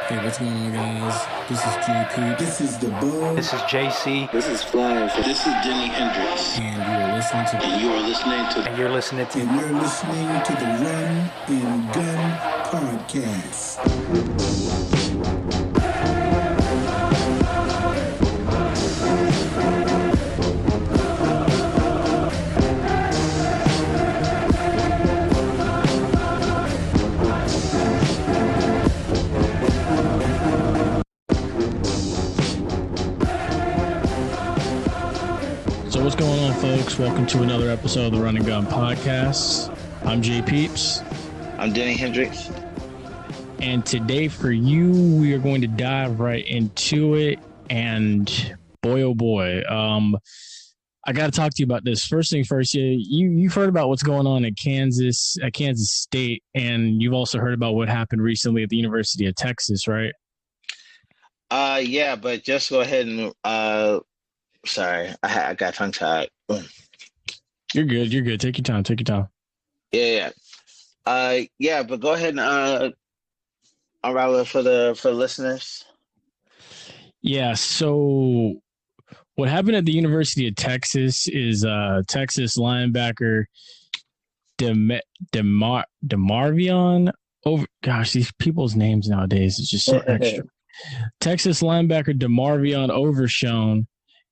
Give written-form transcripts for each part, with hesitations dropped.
Hey, what's going on, guys? This is JP. This is the Bug. This is JC. This is Flash. This is Denny Hendrix. And you are listening to... And you are listening to... And you're listening to... And you're listening to the Run and Gun Podcast. What's going on, folks? Welcome to another episode of the Run and Gun Podcast. I'm JPeeps. I'm Denny Hendrix. And today for you, we are going to dive right into it. And boy, oh boy, I got to talk to you about this. First thing first, you've heard about what's going on at Kansas State, and you've also heard about what happened recently at the University of Texas, right? Yeah, but just go ahead and sorry, I got tongue tied. You're good. Take your time. Yeah. Yeah, but go ahead and unravel it for the listeners. Yeah. So what happened at the University of Texas is Texas linebacker DeMarvion over. Gosh, these people's names nowadays is just so extra. Texas linebacker DeMarvion Overshown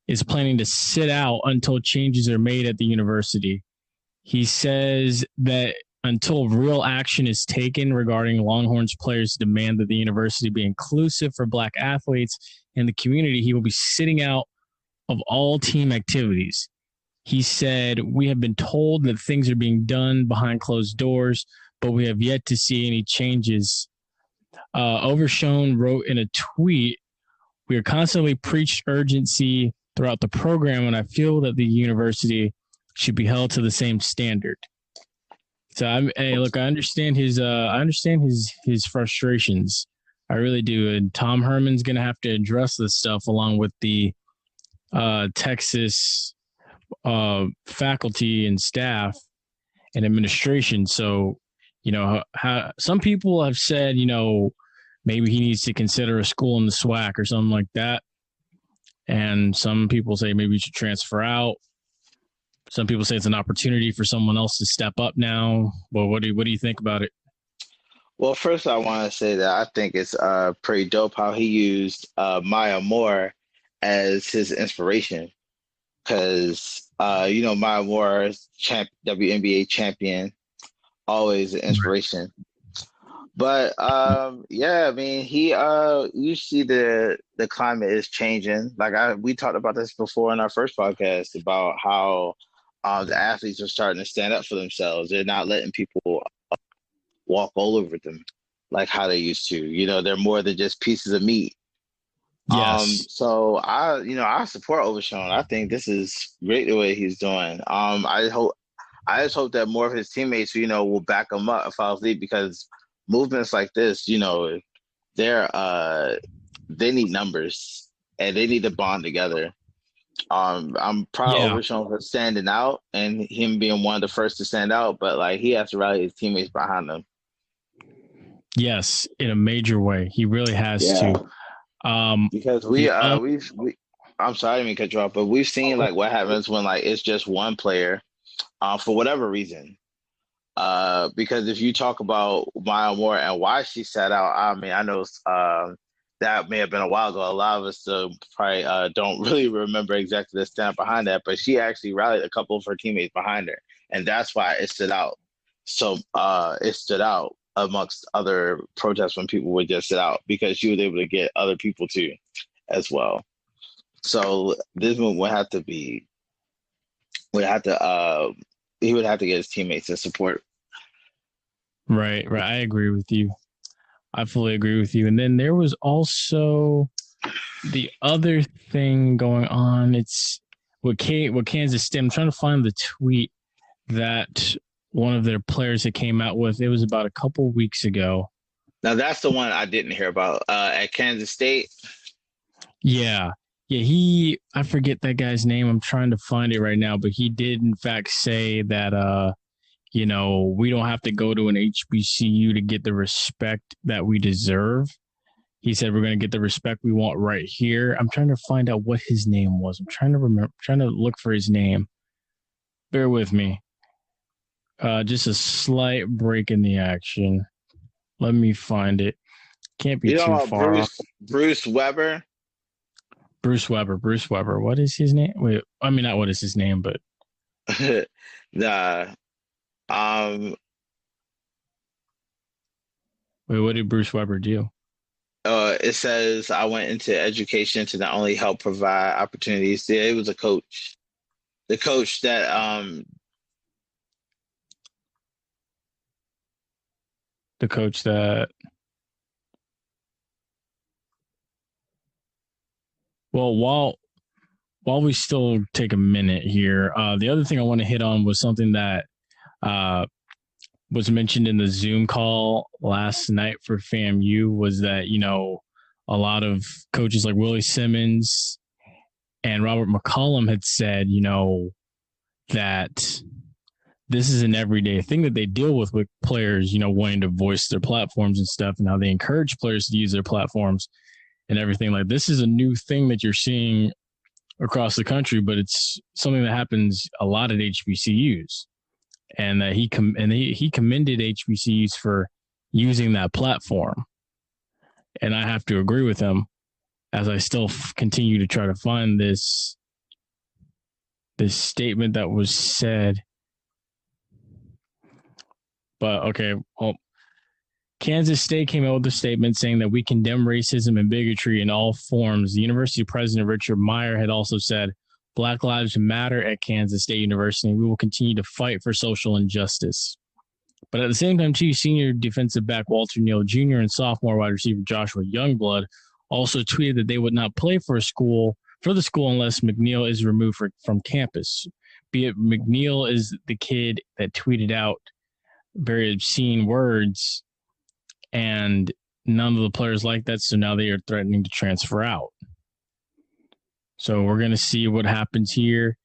is planning to sit out until changes are made at the university. He says that until real action is taken regarding Longhorns players' demand that the university be inclusive for Black athletes in the community, he will be sitting out of all team activities. He said, "We have been told that things are being done behind closed doors, but we have yet to see any changes." Overshown wrote in a tweet, "We are constantly preached urgency throughout the program, and I feel that the university should be held to the same standard." So, I understand his frustrations. I really do. And Tom Herman's going to have to address this stuff along with the Texas faculty and staff and administration. So, some people have said, maybe he needs to consider a school in the SWAC or something like that. And some people say maybe you should transfer out. Some people say it's an opportunity for someone else to step up now. Well, what do you think about it? Well, first I want to say that I think it's pretty dope how he used Maya Moore as his inspiration. Because, Maya Moore is WNBA champion, always an inspiration. But yeah, I mean, you see the climate is changing. Like we talked about this before in our first podcast about how the athletes are starting to stand up for themselves. They're not letting people walk all over them like how they used to. They're more than just pieces of meat. Yes. So I support Overshown. I think this is great the way he's doing. I just hope that more of his teammates, will back him up if I was lead, because movements like this, they need numbers and they need to bond together. I'm proud of Overshown for standing out and him being one of the first to stand out, but he has to rally his teammates behind him. Yes, in a major way, he really has to. Because I'm sorry, I didn't mean to cut you off, but we've seen what happens when it's just one player, for whatever reason. Because if you talk about Maya Moore and why she sat out, I mean, I know that may have been a while ago. A lot of us probably don't really remember exactly the stand behind that, but she actually rallied a couple of her teammates behind her, and that's why it stood out. So it stood out amongst other protests when people would just sit out, because she was able to get other people too as well. So this one would have to he would have to get his teammates to support. Right. I agree with you. I fully agree with you. And then there was also the other thing going on. It's what Kansas State. I'm trying to find the tweet that one of their players that came out with. It was about a couple weeks ago. Now that's the one I didn't hear about at Kansas State. Yeah. I forget that guy's name. I'm trying to find it right now, but he did in fact say that we don't have to go to an HBCU to get the respect that we deserve. He said, we're going to get the respect we want right here. I'm trying to find out what his name was. I'm trying to remember, trying to look for his name. Bear with me. Just a slight break in the action. Let me find it. Can't be too far off. Bruce Weber. Bruce Weber. What is his name? Wait, I mean, not what is his name, but the wait, what did Bruce Weber do? It says I went into education to not only help provide opportunities. Yeah, it was a coach. The coach that well, while we still take a minute here, the other thing I want to hit on was something that was mentioned in the Zoom call last night for FAMU was that, you know, a lot of coaches like Willie Simmons and Robert McCollum had said, you know, that this is an everyday thing that they deal with players, you know, wanting to voice their platforms and stuff, and how they encourage players to use their platforms and everything. Like, this is a new thing that you're seeing across the country, but it's something that happens a lot at HBCUs. And that he commended HBCUs for using that platform. And I have to agree with him, as I still continue to try to find this statement that was said. But okay, well, Kansas State came out with a statement saying that we condemn racism and bigotry in all forms. The university president, Richard Meyer, had also said, Black Lives Matter at Kansas State University. We will continue to fight for social injustice. But at the same time, too, senior defensive back Walter Neal Jr. and sophomore wide receiver Joshua Youngblood also tweeted that they would not play for the school unless McNeil is removed from campus. Be it McNeil is the kid that tweeted out very obscene words, and none of the players like that, so now they are threatening to transfer out. So we're going to see what happens here.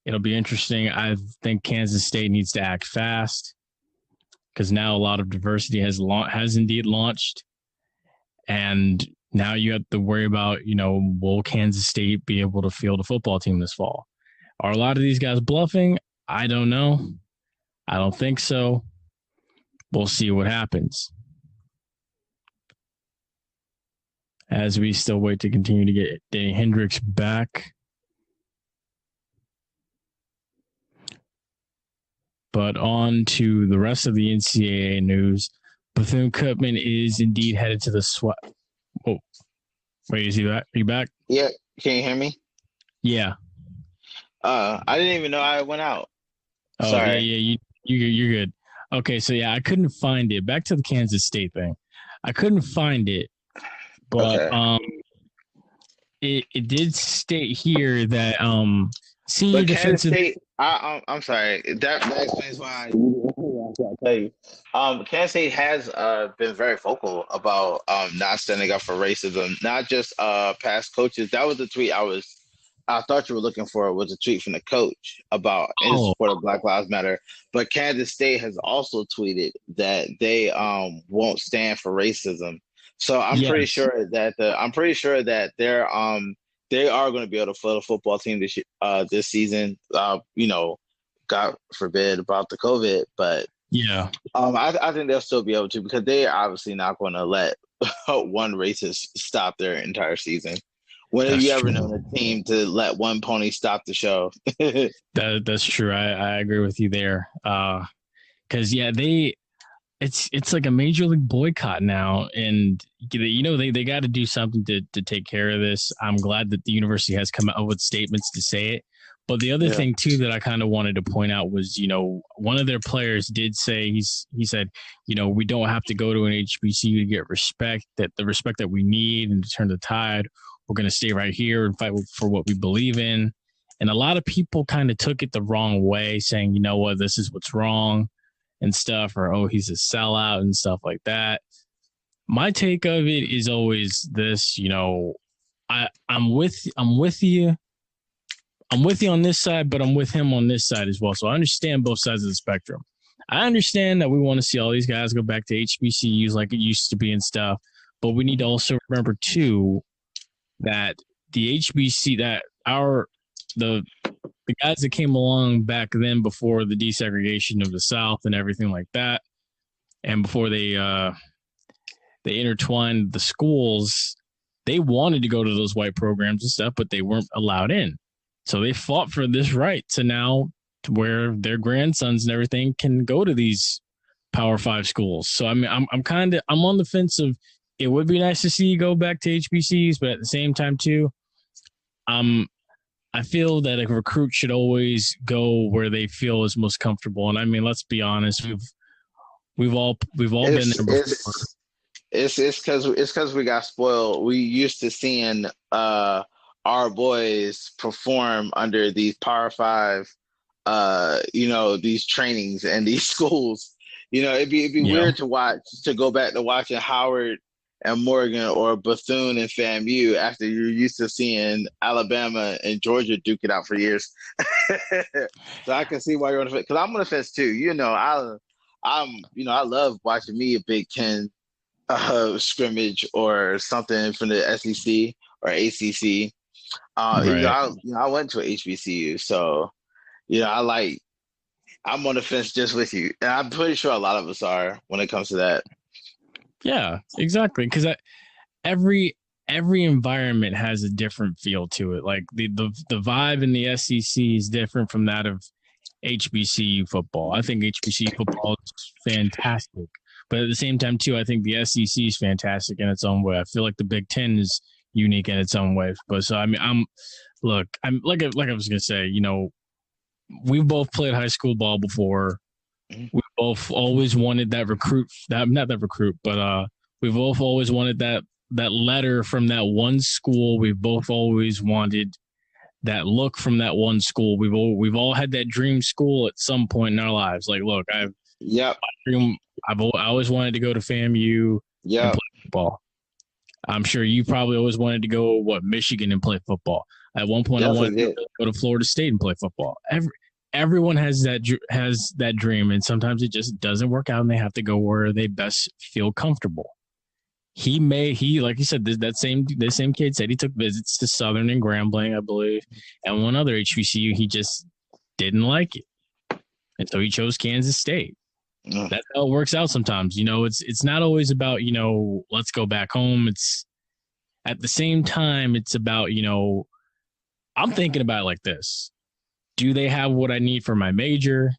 It'll be interesting. I think Kansas State needs to act fast, because now a lot of diversity has indeed launched. And now you have to worry about, you know, will Kansas State be able to field a football team this fall? Are a lot of these guys bluffing? I don't know. I don't think so. We'll see what happens, as we still wait to continue to get Denny Hendrix back. But on to the rest of the NCAA news. Bethune-Cookman is indeed headed to the SWAC. Oh, wait, is he back? Are you back? Yeah, can you hear me? Yeah. I didn't even know I went out. Oh, sorry. Yeah, you're good. Okay, so yeah, I couldn't find it. Back to the Kansas State thing. I couldn't find it. But it did state here that senior defensive. State, I'm sorry. That explains why. I'll tell you. Kansas State has been very vocal about not standing up for racism, not just past coaches. That was the tweet I thought you were looking for, was a tweet from the coach about in support of Black Lives Matter. But Kansas State has also tweeted that they won't stand for racism. So I'm pretty sure that they are going to be able to field a football team this season. You know, God forbid about the COVID, but yeah, I think they'll still be able to, because they are obviously not going to let one racist stop their entire season. When have you ever known a team to let one pony stop the show? That's true. I agree with you there. Because it's like a major league boycott now, and you know they got to do something to take care of this. I'm glad that the university has come out with statements to say it. But the other thing too that I kind of wanted to point out was, you know, one of their players did say he said, you know, we don't have to go to an HBCU to get respect, that the respect that we need and to turn the tide. We're going to stay right here and fight for what we believe in. And a lot of people kind of took it the wrong way, saying, you know what, this is what's wrong and stuff, or, oh, he's a sellout and stuff like that. My take of it is always this, you know, I'm with you. I'm with you on this side, but I'm with him on this side as well. So I understand both sides of the spectrum. I understand that we want to see all these guys go back to HBCUs like it used to be and stuff. But we need to also remember too that the HBC the guys that came along back then before the desegregation of the South and everything like that, and before they intertwined the schools, they wanted to go to those white programs and stuff, but they weren't allowed in. So they fought for this right to now to where their grandsons and everything can go to these Power 5 schools. So I mean, I'm on the fence of it would be nice to see you go back to HBCs, but at the same time too, I feel that a recruit should always go where they feel is most comfortable. And I mean, let's be honest, we've all been there before. It's because we got spoiled. We used to seeing our boys perform under these Power 5 these trainings and these schools. It'd be weird to go back to watching Howard and Morgan or Bethune and FAMU after you're used to seeing Alabama and Georgia duke it out for years. So I can see why you're on the fence, because I'm on the fence too. I love watching me a Big Ten scrimmage or something from the SEC or ACC. I went to HBCU, so I'm on the fence just with you, and I'm pretty sure a lot of us are when it comes to that. Yeah, exactly. Because every environment has a different feel to it. Like the vibe in the SEC is different from that of HBCU football. I think HBCU football is fantastic, but at the same time too, I think the SEC is fantastic in its own way. I feel like the Big Ten is unique in its own way. But so I mean, I'm like I was gonna say, we've both played high school ball before. We both always wanted that recruit, but we've both always wanted that letter from that one school. We've both always wanted that look from that one school. We've all had that dream school at some point in our lives. Like, look, I always wanted to go to FAMU and play football. I'm sure you probably always wanted to go Michigan and play football. At one point, I wanted to go to Florida State and play football. Everyone has that dream, and sometimes it just doesn't work out, and they have to go where they best feel comfortable. He like you said, the same kid said he took visits to Southern and Grambling, I believe, and one other HBCU. He just didn't like it, and so he chose Kansas State. That's how it works out sometimes. It's not always about let's go back home. It's at the same time it's about I'm thinking about it like this. Do they have what I need for my major?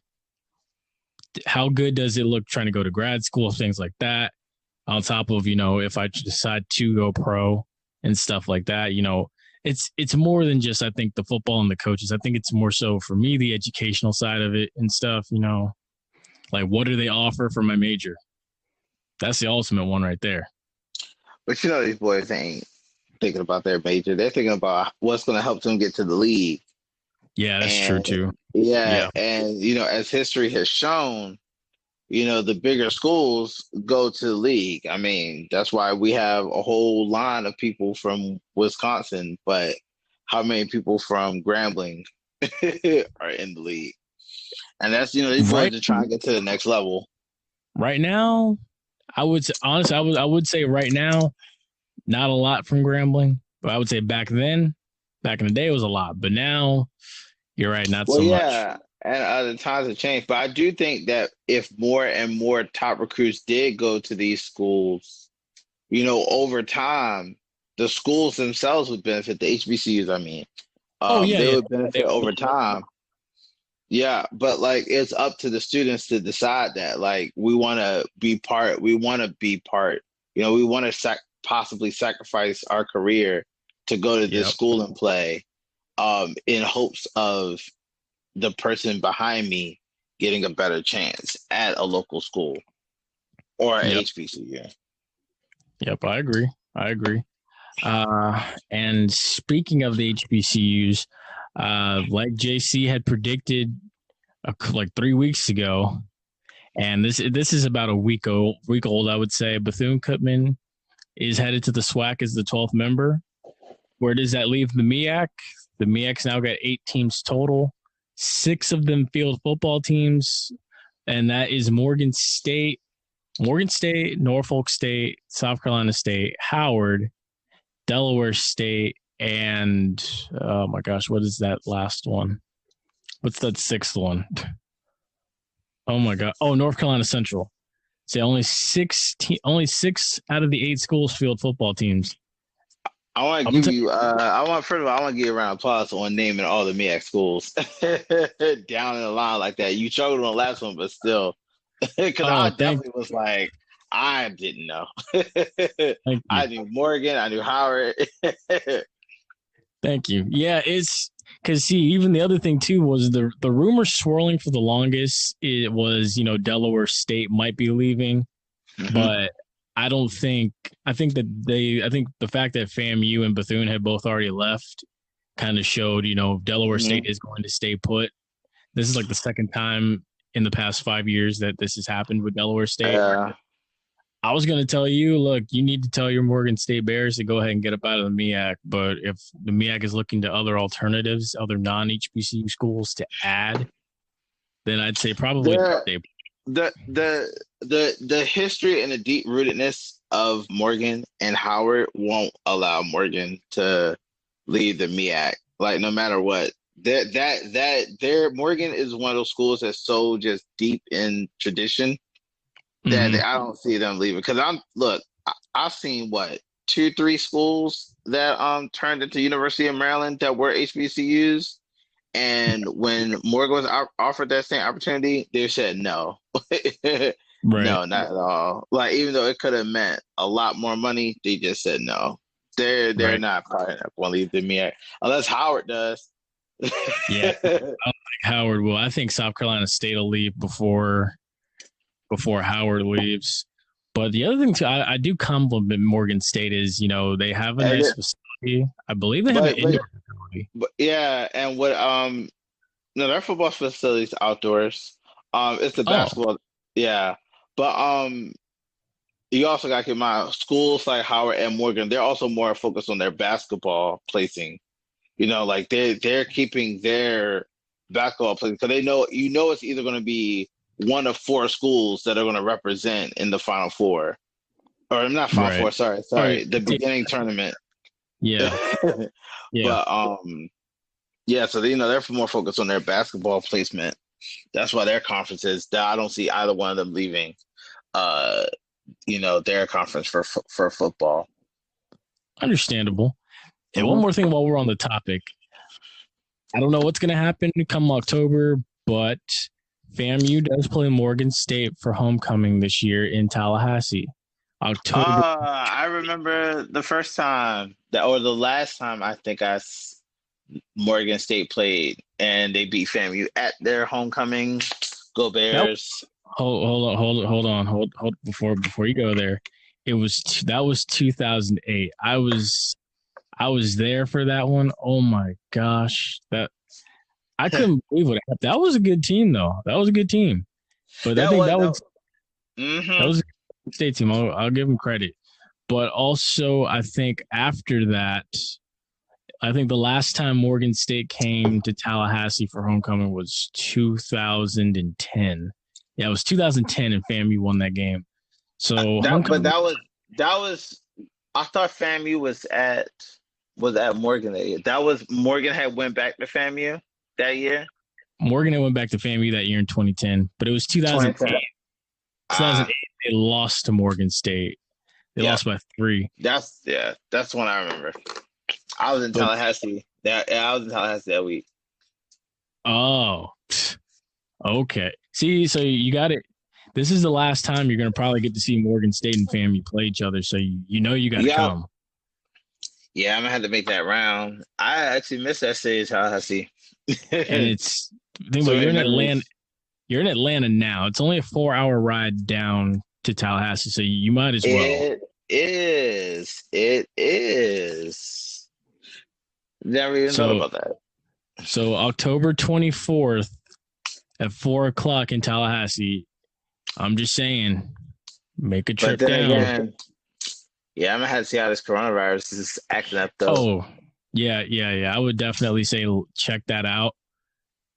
How good does it look trying to go to grad school, things like that? On top of, if I decide to go pro and stuff like that, it's more than just, I think, the football and the coaches. I think it's more so for me, the educational side of it and stuff, like what do they offer for my major? That's the ultimate one right there. But these boys ain't thinking about their major. They're thinking about what's going to help them get to the league. Yeah, that's true too. Yeah. And, as history has shown, the bigger schools go to the league. I mean, that's why we have a whole line of people from Wisconsin, but how many people from Grambling are in the league? And that's, these boys are trying to get to the next level. Right now, I would say, honestly, I would say right now, not a lot from Grambling, but I would say back in the day, it was a lot. But now, you're right, not so much. Yeah, and the times have changed. But I do think that if more and more top recruits did go to these schools, over time, the schools themselves would benefit, the HBCUs, I mean. They would benefit over time. Yeah, but it's up to the students to decide that. We want to be part. We want to possibly sacrifice our career to go to this school and play, in hopes of the person behind me getting a better chance at a local school or an HBCU. Yep, I agree. And speaking of the HBCUs, like JC had predicted 3 weeks ago, and this is about a week old, I would say, Bethune-Cookman is headed to the SWAC as the 12th member. Where does that leave the MEAC? The MEAC's now got 8 teams total, 6 of them field football teams, and that is Morgan State, Morgan State, Norfolk State, South Carolina State, Howard, Delaware State, and oh my gosh, what is that last one? What's that sixth one? Oh my god! Oh, North Carolina Central. Say only six out of the 8 schools field football teams. I want to give you. First of all, I want to give you a round of applause on naming all the MEAC schools down in the line like that. You struggled on the last one, but still, because I definitely was like, I didn't know. I knew Morgan. I knew Howard. Thank you. Yeah, it's because even the other thing too was the rumor swirling for the longest. It was Delaware State might be leaving, but I don't think. I think the fact that FAMU and Bethune had both already left kind of showed Delaware State is going to stay put. This is like the second time in the past 5 years that this has happened with Delaware State. I was going to tell you, look, you need to tell your Morgan State Bears to go ahead and get up out of the MEAC. But if the MEAC is looking to other alternatives, other non-HBCU schools to add, then I'd say probably the history and the deep rootedness of Morgan and Howard won't allow Morgan to leave the MEAC. Like no matter what, Morgan is one of those schools that's so just deep in tradition that I don't see them leaving. Because I've seen 2-3 schools that turned into University of Maryland that were HBCUs, and when Morgan was offered that same opportunity, they said no. Right. No, not at all. Like even though it could have meant a lot more money, they just said no. They're not probably not going to leave the MEAC unless Howard does. Yeah, I don't think Howard will. I think South Carolina State will leave before Howard leaves. But the other thing too, I do compliment Morgan State is they have a nice facility. I believe they have an indoor facility. But yeah, and what no, their football facility is outdoors. It's the basketball. Yeah, but you also got to keep in mind schools like Howard and Morgan. They're also more focused on their basketball placing. Like they're keeping their basketball placing because they know it's either going to be one of 4 schools that are going to represent in the Final Four, or not Final Four. Sorry, the beginning tournament. Yeah, yeah. But yeah. So they're more focused on their basketball placement. That's why their conference is. I don't see either one of them leaving. Their conference for football. Understandable. And one more thing while we're on the topic, I don't know what's going to happen come October, but FAMU does play Morgan State for homecoming this year in Tallahassee. October. I remember the first time or the last time I think Morgan State played and they beat FAMU at their homecoming. Go Bears! Hold on. Before you go there, that was 2008. I was there for that one. Oh my gosh, I couldn't believe what happened. That was a good team, though. That was a good team. But that was a good state team. I'll give them credit. But also, I think after that, the last time Morgan State came to Tallahassee for homecoming was 2010. Yeah, it was 2010, and FAMU won that game. So, that was. I thought FAMU was at Morgan that year. That was Morgan had went back to FAMU that year. Morgan had went back to FAMU that year in 2010, but it was 2008. 2008, they lost to Morgan State. They lost by 3. That's one I remember. I was in Tallahassee. I was in Tallahassee that week. Oh, okay. See, so you got it. This is the last time you're going to probably get to see Morgan State and FAMU play each other, so you got to come. Yeah, I'm going to have to make that round. I actually missed that city in Tallahassee. And you're in Atlanta. You're in Atlanta now. It's only a 4-hour ride down to Tallahassee, so you might as well. It is. Never even thought about that. So October 24th at 4:00 in Tallahassee. I'm just saying, make a trip down. Again, yeah, I'm gonna have to see how this coronavirus is acting up though. Oh, yeah. I would definitely say check that out.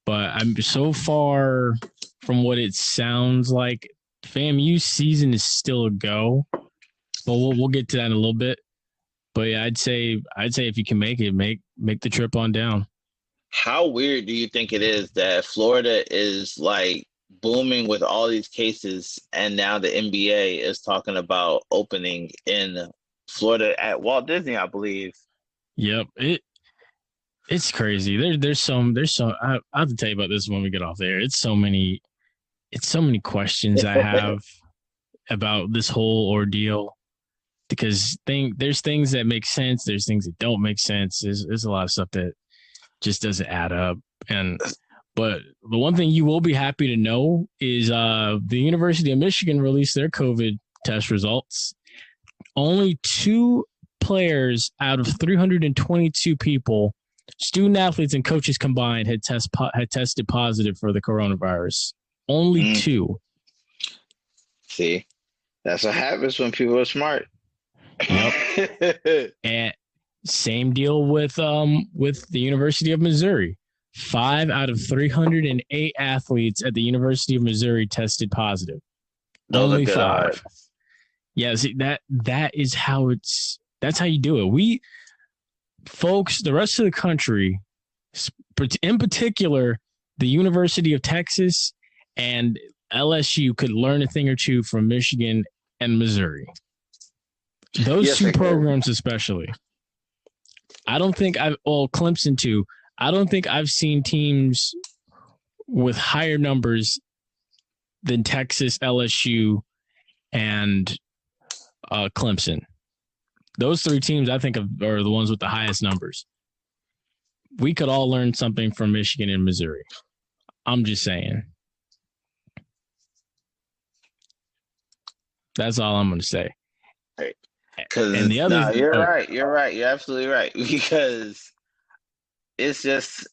But I'm so far from what it sounds like, FAMU season is still a go, but we'll get to that in a little bit. But yeah, I'd say if you can make it, make the trip on down. How weird do you think it is that Florida is like booming with all these cases, and now the NBA is talking about opening in Florida at Walt Disney, I believe. Yep, it's crazy. There's some I have to tell you about this when we get off there. It's so many questions I have about this whole ordeal because there's things that make sense, there's things that don't make sense. There's a lot of stuff that just doesn't add up. But the one thing you will be happy to know is the University of Michigan released their COVID test results. Only 2 players out of 322 people, student athletes and coaches combined, had tested positive for the coronavirus. Only 2. See, that's what happens when people are smart. Yep. And same deal with the University of Missouri. 5 out of 308 athletes at the University of Missouri tested positive. Only 5. Yeah, see, that's how you do it. We folks, the rest of the country, in particular, the University of Texas and LSU could learn a thing or two from Michigan and Missouri. Those 2 programs especially. Clemson too. I don't think I've seen teams with higher numbers than Texas, LSU, and Clemson. Those 3 teams I think are the ones with the highest numbers. We could all learn something from Michigan and Missouri. I'm just saying. That's all I'm going to say. And the other, you're right. You're absolutely right, because it's just,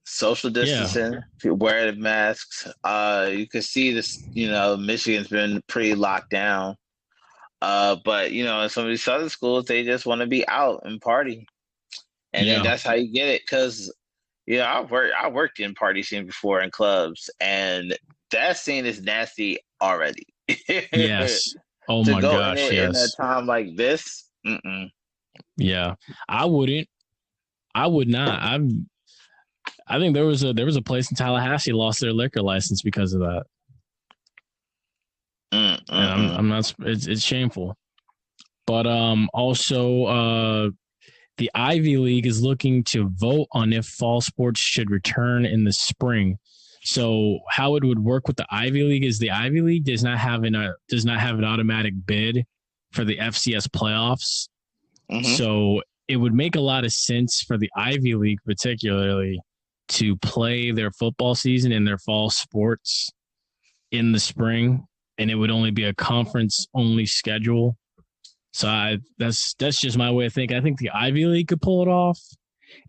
social distancing, wearing masks. You can see this, Michigan's been pretty locked down. But in some of these other schools, they just want to be out and party. And then that's how you get it. Cause I worked in party scene before in clubs, and that scene is nasty already. Yes. Oh my gosh. Yes. In a time like this. Yeah, I wouldn't. I would not. I think there was a place in Tallahassee lost their liquor license because of that. And I'm not. It's shameful. But also, the Ivy League is looking to vote on if fall sports should return in the spring. So how it would work with the Ivy League is the Ivy League does not have an automatic bid for the FCS playoffs. So it would make a lot of sense for the Ivy League particularly to play their football season and their fall sports in the spring, and it would only be a conference only schedule. So that's just my way of thinking. I think the Ivy League could pull it off.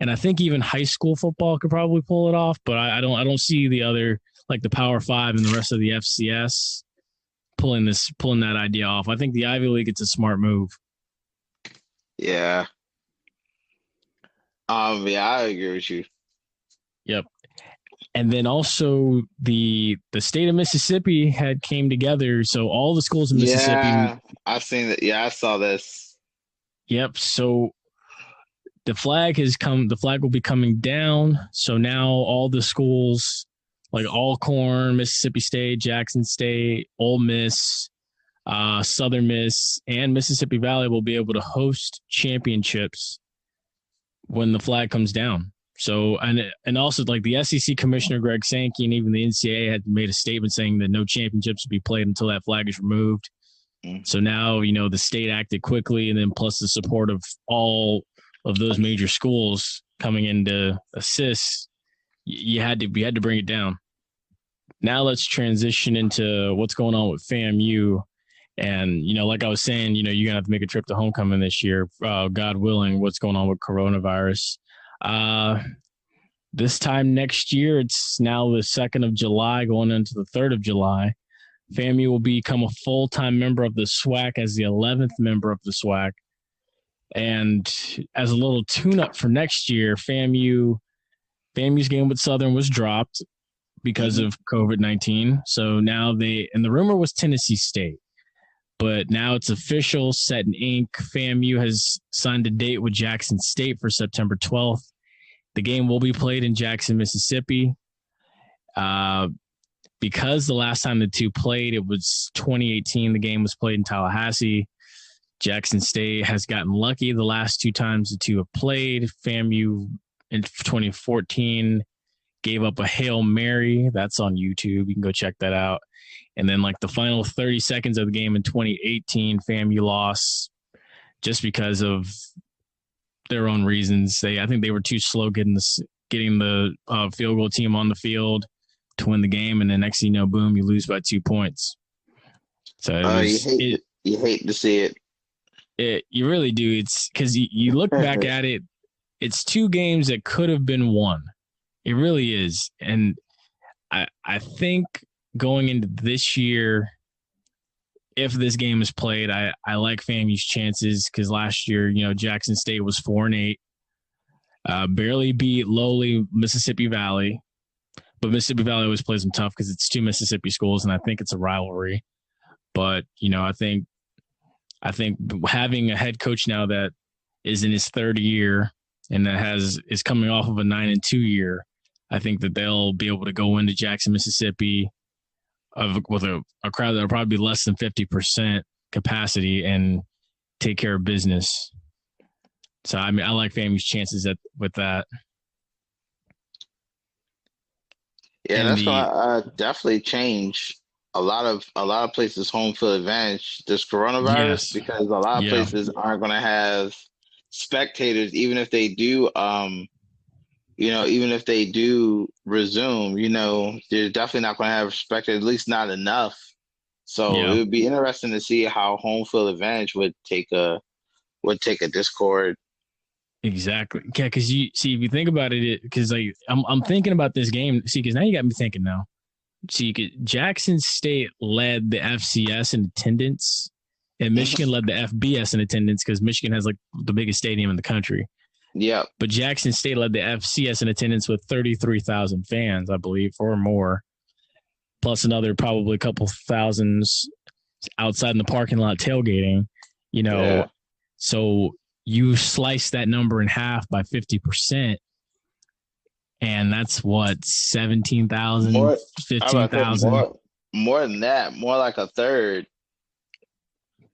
And I think even high school football could probably pull it off, but I don't see the other, like the Power 5 and the rest of the FCS pulling that idea off. I think the Ivy League, it's a smart move. Yeah. I agree with you. Yep. And then also the state of Mississippi had came together, so all the schools in Mississippi. Yeah, I've seen that. Yeah, I saw this. Yep. So the flag will be coming down. So now all the schools like Alcorn, Mississippi State, Jackson State, Ole Miss, Southern Miss, and Mississippi Valley will be able to host championships when the flag comes down. So, and also like the SEC commissioner, Greg Sankey, and even the NCAA had made a statement saying that no championships will be played until that flag is removed. So now, the state acted quickly, and then plus the support of all of those major schools coming in to assist, you had to bring it down. Now let's transition into what's going on with FAMU. And, like I was saying, you're going to have to make a trip to homecoming this year, God willing, what's going on with coronavirus. This time next year, it's now the 2nd of July going into the 3rd of July. FAMU will become a full-time member of the SWAC as the 11th member of the SWAC. And as a little tune-up for next year, FAMU's game with Southern was dropped because of COVID-19. So now and the rumor was Tennessee State, but now it's official, set in ink. FAMU has signed a date with Jackson State for September 12th. The game will be played in Jackson, Mississippi. Because the last time the two played, it was 2018. The game was played in Tallahassee. Jackson State has gotten lucky the last two times the two have played. FAMU in 2014 gave up a Hail Mary. That's on YouTube. You can go check that out. And then like the final 30 seconds of the game in 2018, FAMU lost just because of their own reasons. I think they were too slow getting the field goal team on the field to win the game. And then next thing you know, boom, you lose by 2 points. So you hate to see it. You really do. It's because you look back at it, it's two games that could have been won. It really is. And I think going into this year, if this game is played, I like FAMU's chances because last year, Jackson State was 4-8, barely beat lowly Mississippi Valley. But Mississippi Valley always plays them tough because it's two Mississippi schools, and I think it's a rivalry. But, I think having a head coach now that is in his third year and that is coming off of a 9-2 year, I think that they'll be able to go into Jackson, Mississippi with a crowd that will probably be less than 50% capacity and take care of business. So, I like FAMU's chances with that. Yeah, and that's going to definitely change a lot of places' home field advantage this coronavirus because a lot of places aren't going to have spectators, even if they do, even if they do resume. They're definitely not going to have spectators, at least not enough. So it would be interesting to see how home field advantage would take a discord. Exactly. Yeah, because if you think about it, because I'm thinking about this game. See, because now you got me thinking now. See, Jackson State led the FCS in attendance, and Michigan led the FBS in attendance because Michigan has the biggest stadium in the country. Yeah. But Jackson State led the FCS in attendance with 33,000 fans, I believe, or more, plus another probably a couple thousands outside in the parking lot tailgating. So you slice that number in half by 50%, and that's what, 17,000, 15,000. More than that, more like a third.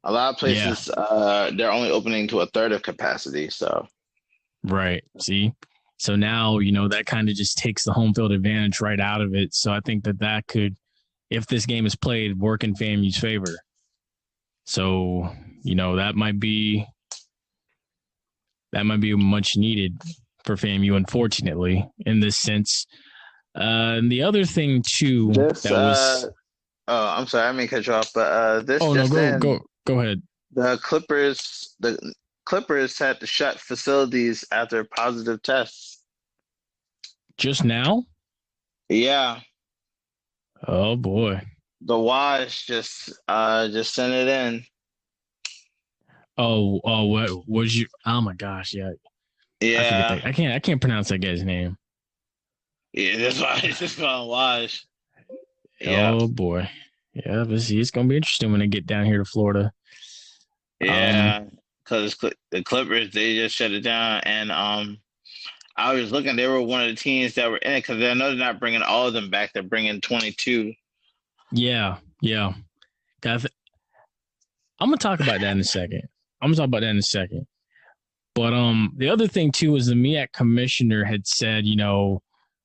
A lot of places, they're only opening to a third of capacity. So, right. See, so now that kind of just takes the home field advantage right out of it. So I think that could, if this game is played, work in FAMU's favor. So that might be much needed for FAMU, unfortunately, in this sense. And the other thing too, I'm sorry, I may cut you off, but go ahead. The Clippers had to shut facilities after positive tests. Just now? Yeah. Oh boy. The Wash just sent it in. What was you? Oh my gosh, yeah. Yeah. I can't pronounce that guy's name. Yeah, that's why it's just called Wash. Yeah. Oh boy. Yeah, but see, it's gonna be interesting when they get down here to Florida. Yeah, because the Clippers, they just shut it down, and I was looking, they were one of the teams that were in it because I know they're not bringing all of them back; they're bringing 22. Yeah. I'm gonna talk about that in a second. But the other thing too is the MEAC commissioner had said,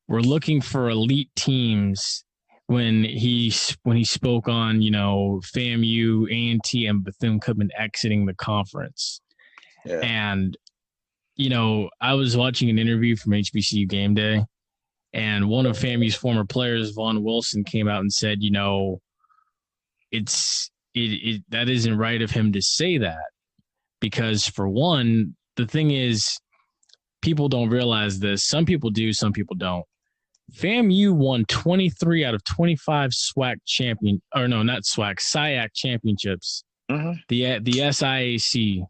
we're looking for elite teams when he spoke on, FAMU, A&T, and Bethune-Cookman exiting the conference. Yeah. And, I was watching an interview from HBCU Game Day, and one of FAMU's former players, Vaughn Wilson, came out and said, that isn't right of him to say that, because for one, the thing is, people don't realize this. Some people do, some people don't. FAMU won 23 out of 25 SIAC championships. Mm-hmm. The SIAC,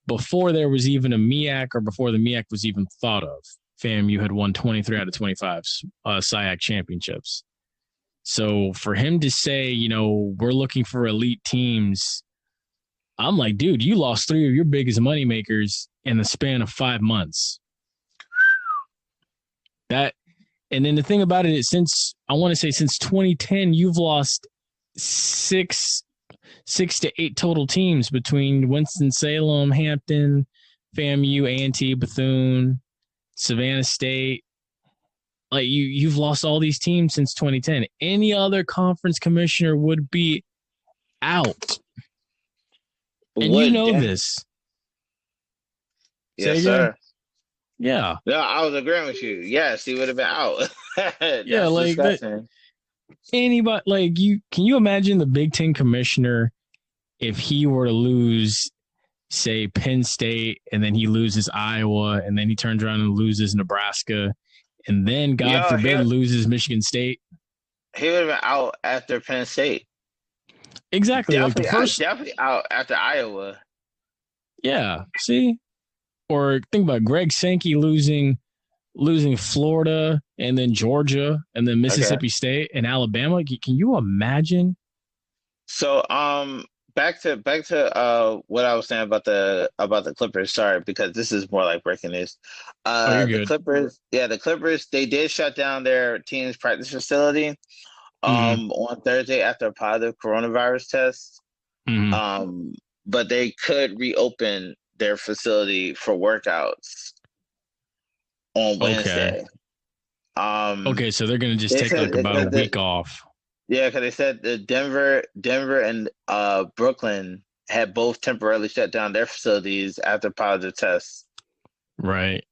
before there was even a MEAC or before the MEAC was even thought of. FAMU had won 23 out of 25 SIAC championships. So for him to say, we're looking for elite teams, I'm like, dude, you lost 3 of your biggest moneymakers in the span of 5 months. And then the thing about it is, since 2010, you've lost 6 to 8 total teams between Winston-Salem, Hampton, FAMU, A&T, Bethune, Savannah State. Like you've lost all these teams since 2010. Any other conference commissioner would be out. And this. Yes, sir. Yeah. No, I was agreeing with you. Yes, he would have been out. Yeah, like anybody, can you imagine the Big Ten commissioner if he were to lose, say, Penn State, and then he loses Iowa, and then he turns around and loses Nebraska, and then God forbid loses Michigan State? He would have been out after Penn State. Exactly. Definitely out after Iowa. Yeah. See? Or think about Greg Sankey losing Florida and then Georgia and then Mississippi State and Alabama. Can you imagine? So back to what I was saying about the Clippers. Sorry, because this is more like breaking news. You're good. The Clippers, they did shut down their team's practice facility on Thursday after a positive coronavirus test. But they could reopen their facility for workouts on Wednesday. So they're going to just take about a week off. Yeah, because they said that Denver and Brooklyn had both temporarily shut down their facilities after positive tests. Right.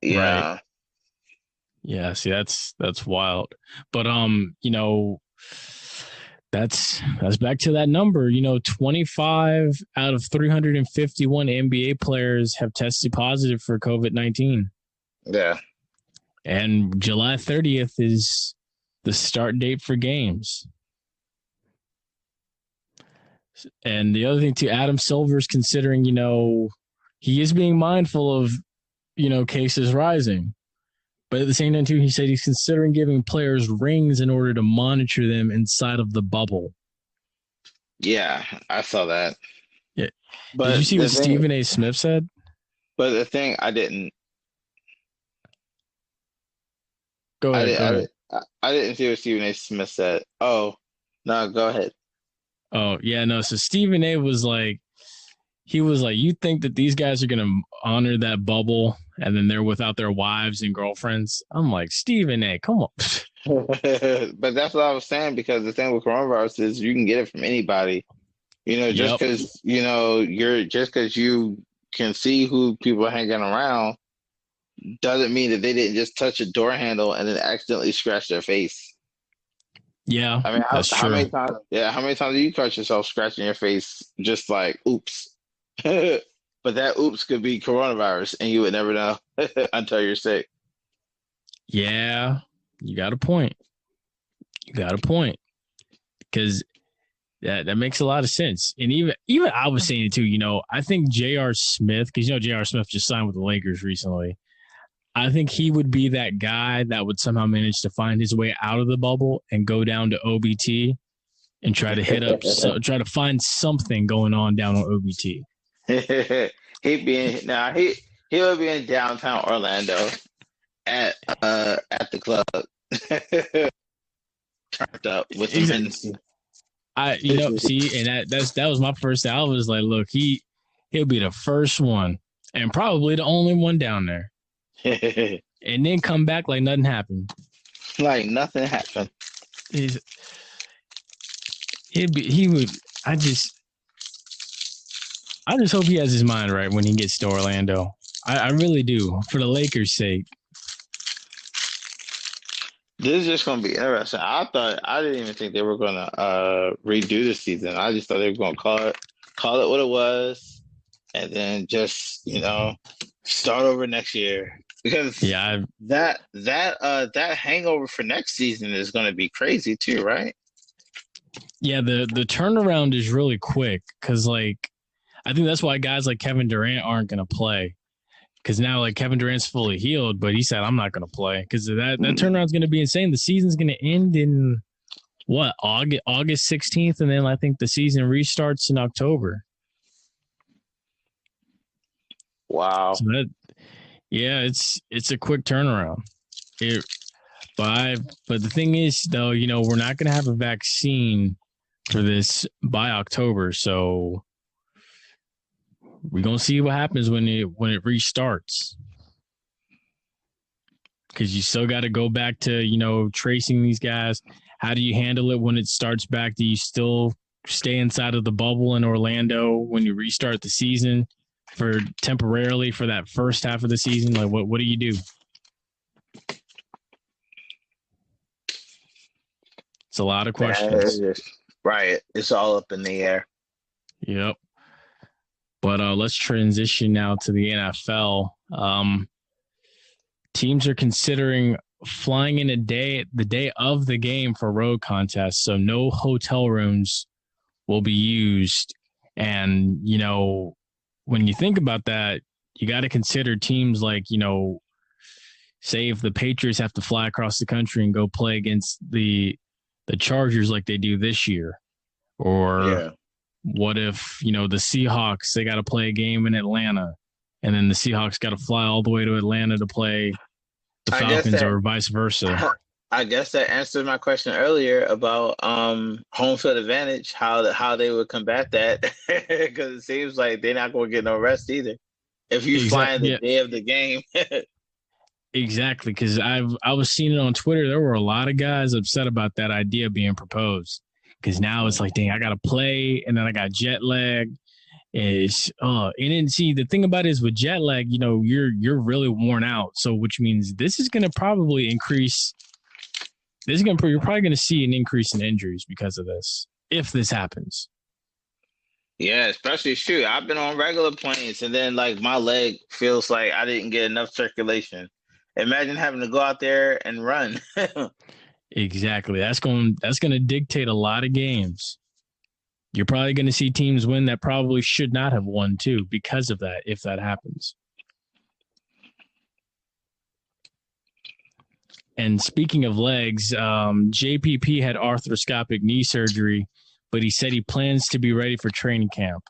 Yeah. Right. Yeah, see, that's wild. But that's back to that number. 25 out of 351 NBA players have tested positive for COVID-19. Yeah. And July 30th is the start date for games. And the other thing too, Adam Silver's considering, he is being mindful of, cases rising. But at the same time, too, he said he's considering giving players rings in order to monitor them inside of the bubble. Yeah, I saw that. Yeah. But did you see what Stephen A. Smith said? But the thing I didn't. Go ahead. I didn't see what Stephen A. Smith said. Oh, no, go ahead. Oh, yeah, no. So Stephen A. was like, you think that these guys are going to honor that bubble and then they're without their wives and girlfriends? I'm like, Stephen A., come on. But that's what I was saying, because the thing with coronavirus is you can get it from anybody. Just because, just because you can see who people are hanging around doesn't mean that they didn't just touch a door handle and then accidentally scratch their face. Yeah, I mean, that's true. How many times do you catch yourself scratching your face just like, oops? But that oops could be coronavirus, and you would never know until you're sick. Yeah, you got a point. Because that makes a lot of sense. And even I was saying it too, I think J.R. Smith, because J.R. Smith just signed with the Lakers recently. I think he would be that guy that would somehow manage to find his way out of the bubble and go down to OBT and try to try to find something going on down on OBT. He'll be in downtown Orlando at the club, turned up with the men. That was my first. I was like, look, he'll be the first one and probably the only one down there, and then come back like nothing happened. Like nothing happened. I just hope he has his mind right when he gets to Orlando. I really do, for the Lakers' sake. This is just going to be interesting. I didn't even think they were going to redo the season. I just thought they were going to call it what it was, and then just start over next year. Because that hangover for next season is going to be crazy too, right? Yeah, the turnaround is really quick because I think that's why guys like Kevin Durant aren't going to play, because now like Kevin Durant's fully healed, but he said I'm not going to play because that turnaround's going to be insane. The season's going to end in what, August 16th, and then I think the season restarts in October. Wow. So it's a quick turnaround. But the thing is, though, you know, we're not going to have a vaccine for this by October, so we're gonna see what happens when it restarts. Because you still got to go back to, you know, tracing these guys. How do you handle it when it starts back? Do you still stay inside of the bubble in Orlando when you restart the season for temporarily for that first half of the season? Like, what do you do? It's a lot of questions. Right. It's all up in the air. Yep. But let's transition now to the NFL. Teams are considering flying in the day of the game for road contests, so no hotel rooms will be used. And, you know, when you think about that, you got to consider teams like, you know, say if the Patriots have to fly across the country and go play against the Chargers like they do this year, or what if, you know, the Seahawks, they got to play a game in Atlanta, and then the Seahawks got to fly all the way to Atlanta to play the Falcons or vice versa. I guess that answered my question earlier about home field advantage, how they would combat that, because it seems like they're not going to get no rest either if you fly in the day of the game. Exactly, because I was seeing it on Twitter. There were a lot of guys upset about that idea being proposed, because now it's like, dang, I got to play, and then I got jet lag. And then see, the thing about it is with jet lag, you know, you're really worn out. So which means this is going to probably increase. You're probably going to see an increase in injuries because of this, if this happens. Yeah, especially shoot. I've been on regular planes, and then like my leg feels like I didn't get enough circulation. Imagine having to go out there and run. Exactly. That's going to dictate a lot of games. You're probably going to see teams win that probably should not have won too because of that, if that happens. And speaking of legs, JPP had arthroscopic knee surgery, but he said he plans to be ready for training camp.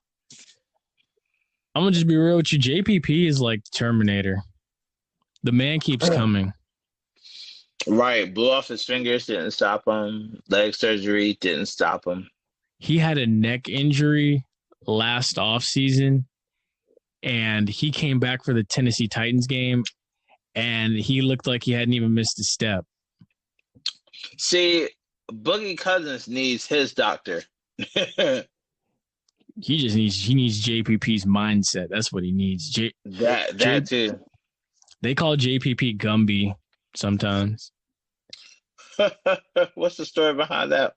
I'm going to just be real with you. JPP is like the Terminator. The man keeps coming. Right. Blew off his fingers, didn't stop him. Leg surgery didn't stop him. He had a neck injury last offseason, and he came back for the Tennessee Titans game, and he looked like he hadn't even missed a step. See, Boogie Cousins needs his doctor. He needs JPP's mindset. That's what he needs. That too. They call JPP Gumby sometimes. What's the story behind that?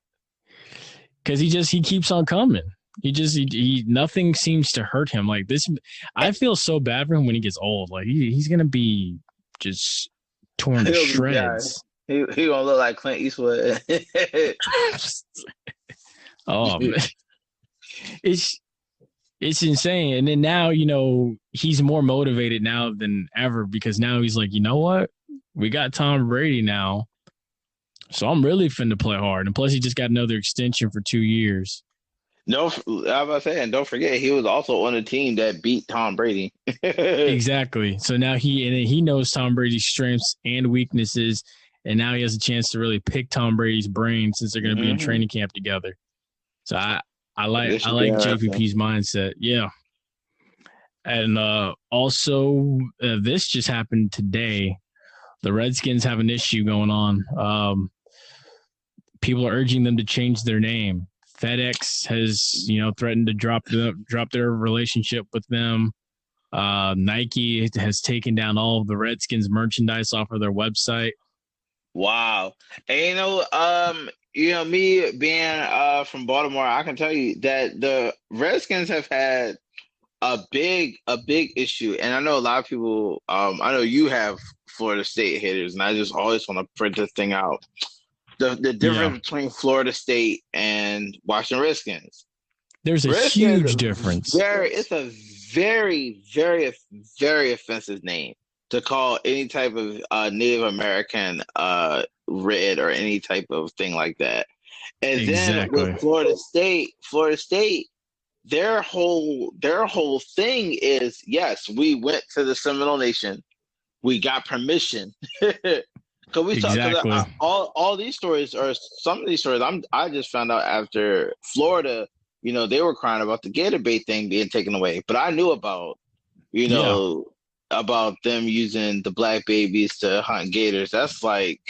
Because he keeps on coming. He nothing seems to hurt him like this. I feel so bad for him when he gets old. Like he's gonna be just torn to shreds. He gonna look like Clint Eastwood. Oh man. It's insane. And then now, you know, he's more motivated now than ever, because now he's like, you know what? We got Tom Brady now. So I'm really finna play hard. And plus he just got another extension for 2 years. No, I was about to say, and don't forget, he was also on a team that beat Tom Brady. Exactly. So now he knows Tom Brady's strengths and weaknesses, and now he has a chance to really pick Tom Brady's brain since they're going to be in training camp together. So I like JPP's mindset. Yeah. And also, this just happened today. The Redskins have an issue going on. People are urging them to change their name. FedEx has, you know, threatened to drop their relationship with them. Nike has taken down all of the Redskins merchandise off of their website. Wow. And me being from Baltimore, I can tell you that the Redskins have had a big issue. And I know a lot of people, I know you have Florida State haters, and I just always want to print this thing out. The difference between Florida State and Washington Redskins. There's a huge difference. It's a very, very, very offensive name to call any type of Native American red or any type of thing like that. And then with Exactly. Florida State, their whole thing is, yes, we went to the Seminole Nation, we got permission. Because Exactly. all these stories, or some of these stories, I just found out after Florida, they were crying about the Gator bait thing being taken away. But I knew about, you Yeah. know, about them using the black babies to hunt gators. That's like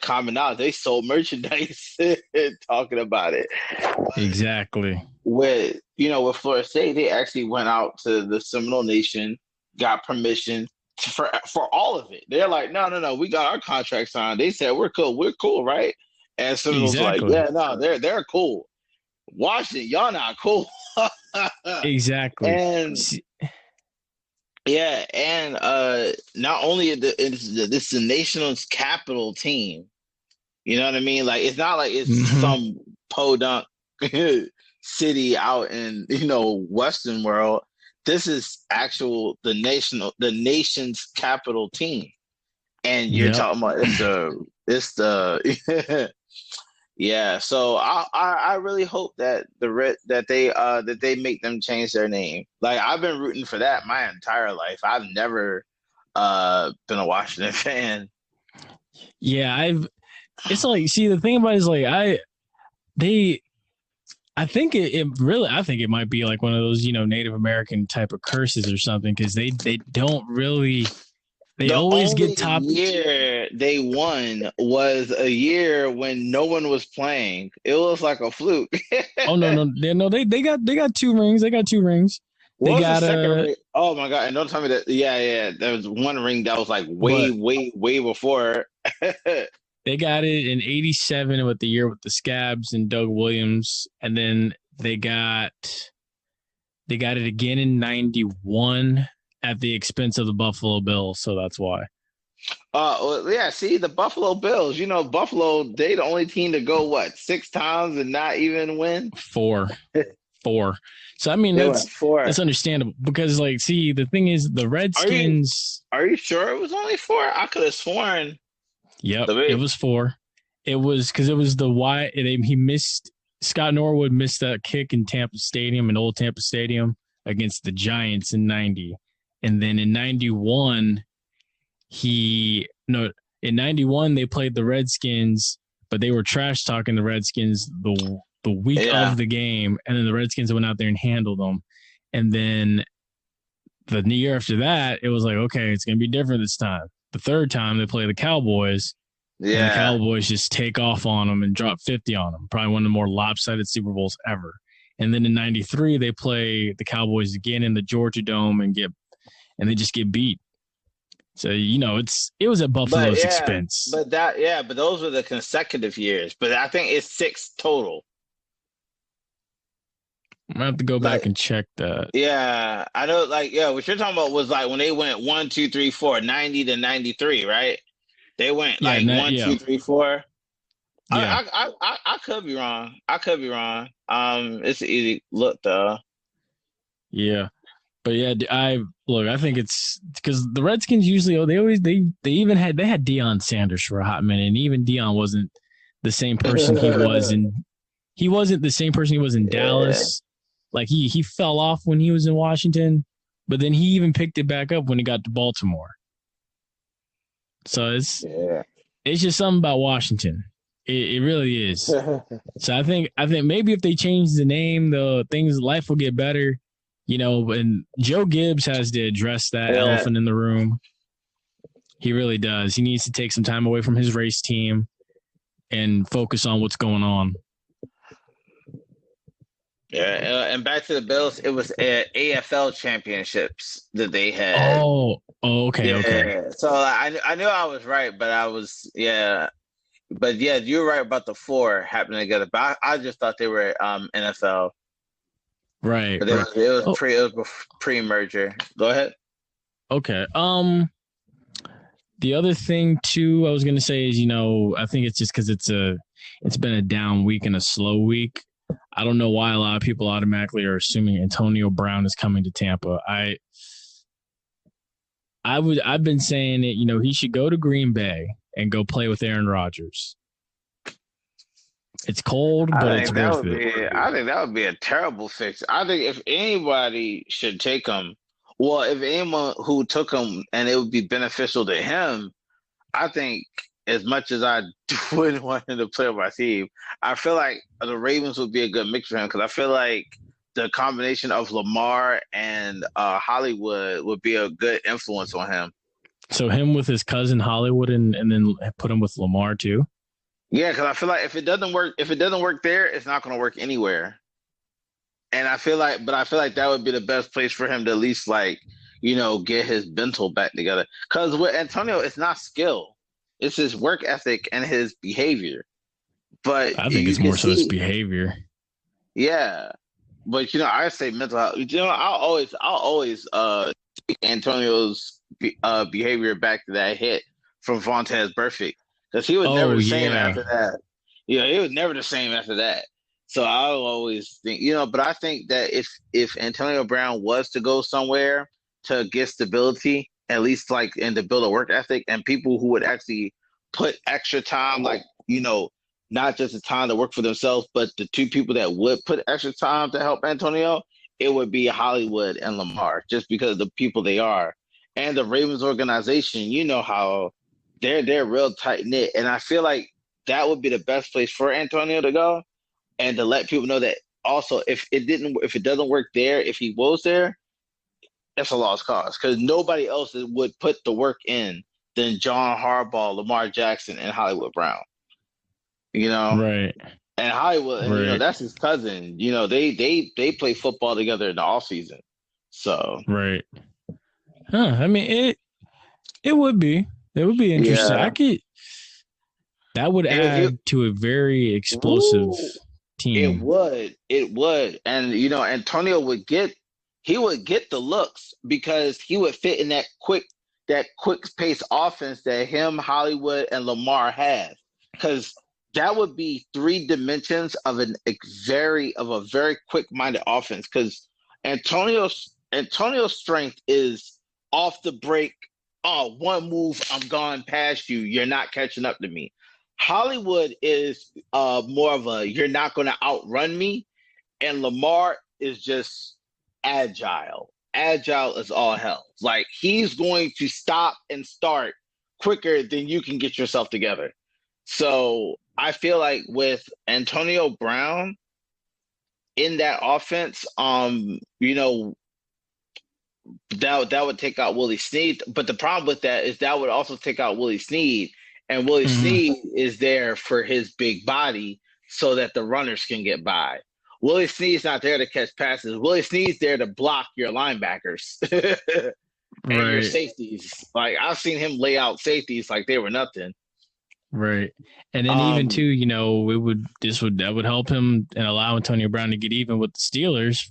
common knowledge. They sold merchandise talking about it. Exactly. With Florida State, they actually went out to the Seminole Nation, got permission for all of it. They're like, no, we got our contract signed. They said we're cool, right? And Seminoles like, Exactly. yeah, no, they're cool. Washington, y'all not cool. Exactly. And yeah, and not only this the nation's capital team. You know what I mean? Like it's not like it's some podunk city out in Western world. This is the nation's capital team, and you're talking about it's the yeah. So I really hope that that they make them change their name. Like I've been rooting for that my entire life. I've never been a Washington fan. Yeah, it's like, see, the thing about it is like I think I think it might be like one of those, Native American type of curses or something, because they don't really, they always get top. The year they won was a year when no one was playing. It was like a fluke. Oh no, they got 2 rings. They got 2 rings. What They was got the second ring? Oh my God. And don't tell me that. Yeah. There was one ring that was like way before. They got it in '87 with the year with the Scabs and Doug Williams, and then they got it again in '91 at the expense of the Buffalo Bills. So that's why. Well, yeah. See, the Buffalo Bills. Buffalo. They the only team to go 6 times and not even win. 4. So I mean that's understandable, because like, see, the thing is the Redskins. Are you sure it was only 4? I could have sworn. Yep, it was 4. It was because it was he missed. Scott Norwood missed that kick in Tampa Stadium, in old Tampa Stadium, against the Giants in '90, and then in '91 in '91 they played the Redskins, but they were trash talking the Redskins the week of the game, and then the Redskins went out there and handled them, and then the year after that it was like, okay, it's gonna be different this time. The third time they play the Cowboys, and the Cowboys just take off on them and drop 50 on them. Probably one of the more lopsided Super Bowls ever. And then in '93 they play the Cowboys again in the Georgia Dome and they just get beat. So it was at Buffalo's expense. But those were the consecutive years. But I think it's 6 total. I'm gonna have to go back and check that. Yeah, I know. Like, what you're talking about was like when they went 1, 2, 3, 4, 90 to 93, right? They went 1, 2, 3, 4. Yeah. I could be wrong. It's an easy look though. Yeah, but yeah, I think it's because the Redskins usually they had Deion Sanders for a hot minute, and even Deion wasn't the same person he wasn't the same person he was in Dallas. Like he fell off when he was in Washington, but then he even picked it back up when he got to Baltimore. So it's just something about Washington. It really is. So I think maybe if they change the name, life will get better. And Joe Gibbs has to address that elephant in the room. He really does. He needs to take some time away from his race team and focus on what's going on. Yeah, and back to the Bills, it was AFL championships that they had. Oh, okay, okay. So I knew I was right, but but you're right about the 4 happening together. But I just thought they were NFL. Right. But it was pre-merger. Go ahead. Okay. The other thing too, I was gonna say is, I think it's just because it's been a down week and a slow week. I don't know why a lot of people automatically are assuming Antonio Brown is coming to Tampa. I've been saying it, he should go to Green Bay and go play with Aaron Rodgers. It's cold, but it's worth it. I think that would be a terrible fix. I think if anybody should take him, well, if anyone who took him and it would be beneficial to him, I think as much as I wouldn't want him to play on my team, I feel like the Ravens would be a good mix for him because I feel like the combination of Lamar and Hollywood would be a good influence on him. So him with his cousin Hollywood and then put him with Lamar too? Yeah, because I feel like if it doesn't work there, it's not going to work anywhere. And I feel like that would be the best place for him to at least get his mental back together. Because with Antonio, it's not skill. It's his work ethic and his behavior. But I think it's more so his behavior. Yeah. But I say mental health. I'll always take Antonio's behavior back to that hit from Vontaze Burfict. Because he was never the same after that. He was never the same after that. So I'll always think, but I think that if Antonio Brown was to go somewhere to get stability, at least and to build a work ethic, and people who would actually put extra time, not just the time to work for themselves, but the two people that would put extra time to help Antonio, it would be Hollywood and Lamar, just because of the people they are. And the Ravens organization, how they're real tight knit. And I feel like that would be the best place for Antonio to go. And to let people know that also if it doesn't work there, if he goes there, that's a lost cause because nobody else would put the work in than John Harbaugh, Lamar Jackson, and Hollywood Brown. Right. And Hollywood, right. That's his cousin. They play football together in the off season. So right. I mean it would be interesting. Yeah. That would add to a very explosive team. It would. And Antonio would get the looks because he would fit in that quick pace offense that him, Hollywood, and Lamar have. Because that would be three dimensions of a very quick-minded offense. Because Antonio's strength is off the break. Oh, one move, I'm gone past you. You're not catching up to me. Hollywood is more of a you're not going to outrun me, and Lamar is just agile. Agile as all hell. Like he's going to stop and start quicker than you can get yourself together. So I feel like with Antonio Brown in that offense, that would take out Willie Snead. But the problem with that is that would also take out Willie Snead. And Willie Snead is there for his big body so that the runners can get by. Willie Snead's not there to catch passes. Willie Snead's there to block your linebackers and your safeties. Like I've seen him lay out safeties like they were nothing. Right. And then even too, that would help him and allow Antonio Brown to get even with the Steelers.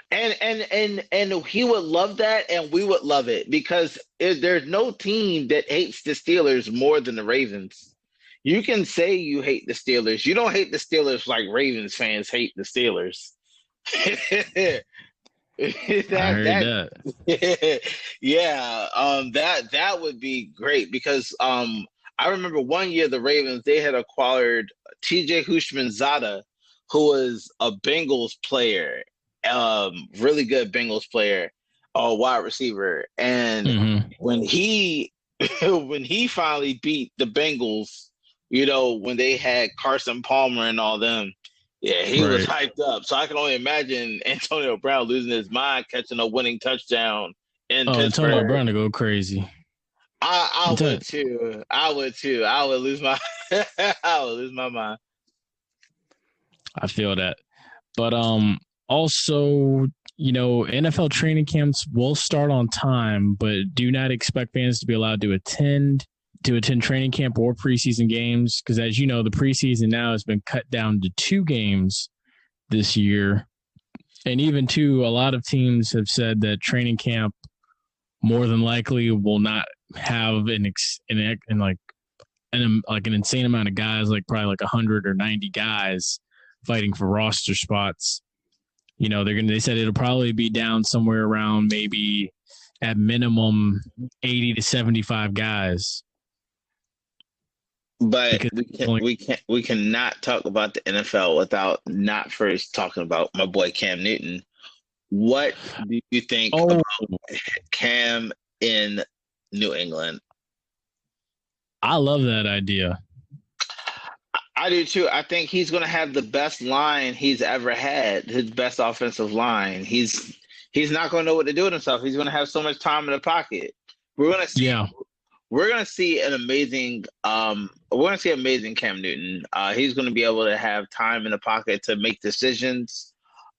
And he would love that, and we would love it because there's no team that hates the Steelers more than the Ravens. You can say you hate the Steelers. You don't hate the Steelers like Ravens fans hate the Steelers. I heard that. Yeah, that would be great because I remember one year the Ravens, they had acquired TJ Hushmanzada, who was a Bengals player. Really good Bengals player, wide receiver, and when he finally beat the Bengals, when they had Carson Palmer and all them, he was hyped up. So I can only imagine Antonio Brown losing his mind catching a winning touchdown in Pittsburgh. Antonio Brown to go crazy. I would too. I would lose my mind. I feel that, but also, NFL training camps will start on time, but do not expect fans to be allowed to attend training camp or preseason games because, as you know, the preseason now has been cut down to 2 games this year. And even, too, a lot of teams have said that training camp more than likely will not have an insane amount of guys, like probably like 100 or 90 guys. fighting for roster spots. You know, they said it'll probably be down somewhere around maybe at minimum 80 to 75 guys. But we cannot talk about the NFL without not first talking about my boy Cam Newton. What do you think about Cam in New England? I love that idea. I do too. I think he's going to have the best line he's ever had, his best offensive line. He's not going to know what to do with himself. He's going to have so much time in the pocket. We're going to see. Yeah. We're going to see an amazing. We're going to see amazing Cam Newton. He's going to be able to have time in the pocket to make decisions.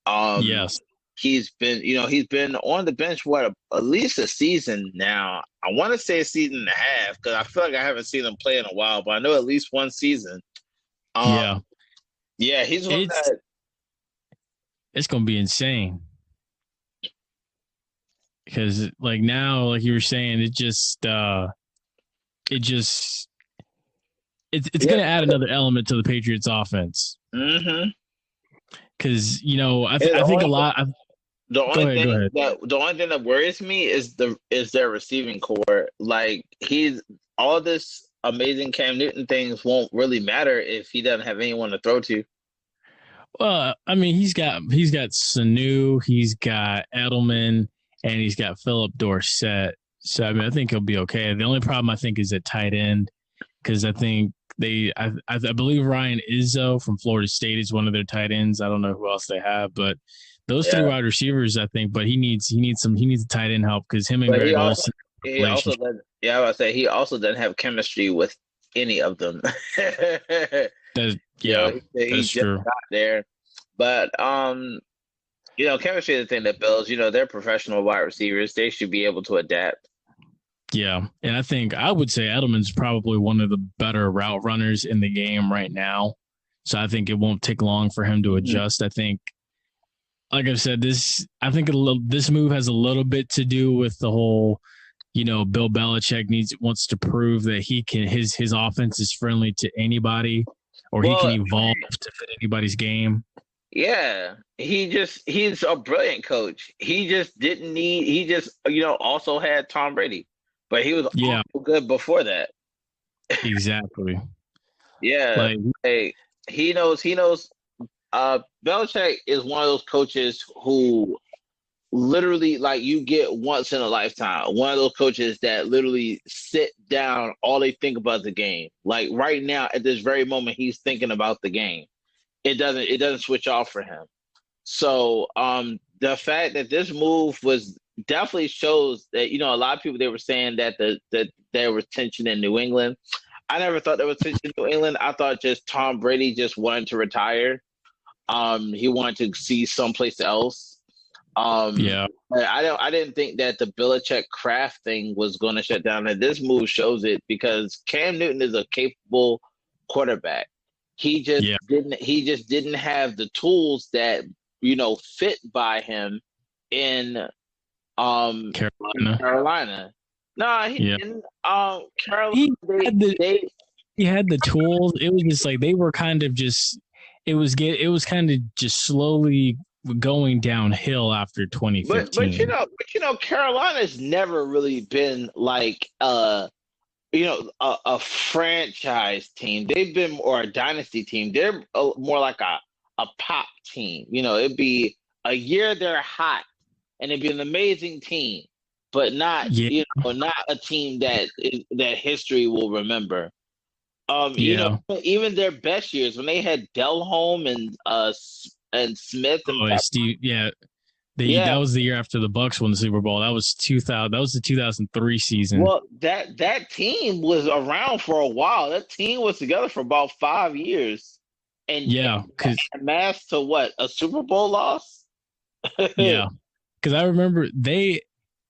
Yes. He's been on the bench at least a season now. I want to say a season and a half because I feel like I haven't seen him play in a while, but I know at least one season. Yeah, he's one that it's going to be insane because like now, like you were saying, it's going to add another element to the Patriots offense. Mm-hmm. Because I think a lot. The only thing that worries me is their receiving core. Like all this amazing Cam Newton things won't really matter if he doesn't have anyone to throw to. Well, I mean, he's got Sanu, he's got Edelman, and he's got Philip Dorsett. So I mean, I think he'll be okay. The only problem I think is at tight end because I think I believe Ryan Izzo from Florida State is one of their tight ends. I don't know who else they have, but those three wide receivers, I think. But he needs tight end help because him and Greg Olsen. He also doesn't have chemistry with any of them. That's he's true. Just not there. But chemistry is the thing that builds. They're professional wide receivers. They should be able to adapt. Yeah, and I think I would say Edelman's probably one of the better route runners in the game right now. So I think it won't take long for him to adjust. I think, like I said, this move has a little bit to do with the whole, Bill Belichick wants to prove that his offense is friendly to anybody, or he can evolve to fit anybody's game. Yeah, he's a brilliant coach. He also had Tom Brady, but he was also good before that. Exactly. Yeah, he knows. Belichick is one of those coaches who literally, like, you get once in a lifetime. One of those coaches that literally sit down, all they think about the game. Like right now, at this very moment, he's thinking about the game. It doesn't switch off for him. So the fact that this move was definitely shows that a lot of people, they were saying that there was tension in New England. I never thought there was tension in New England. I thought just Tom Brady just wanted to retire. He wanted to see someplace else. I didn't think that the Belichick Kraft thing was going to shut down. And this move shows it because Cam Newton is a capable quarterback. He just didn't have the tools that fit by him in Carolina. No, he didn't. Carolina, he had the tools. It was just like they were kind of just. It was kind of just slowly going downhill after 2015. But Carolina's never really been like a franchise team. They've been or a dynasty team. They're more like a pop team. It'd be a year they're hot, and it'd be an amazing team, but not not a team that history will remember. Even their best years when they had Delhomme and Smith and Steve, that was the year after the Bucs won the Super Bowl. That was 2000. That was the 2003 season. Well, that team was around for a while. That team was together for about 5 years, and amassed to what, a Super Bowl loss? Yeah, because I remember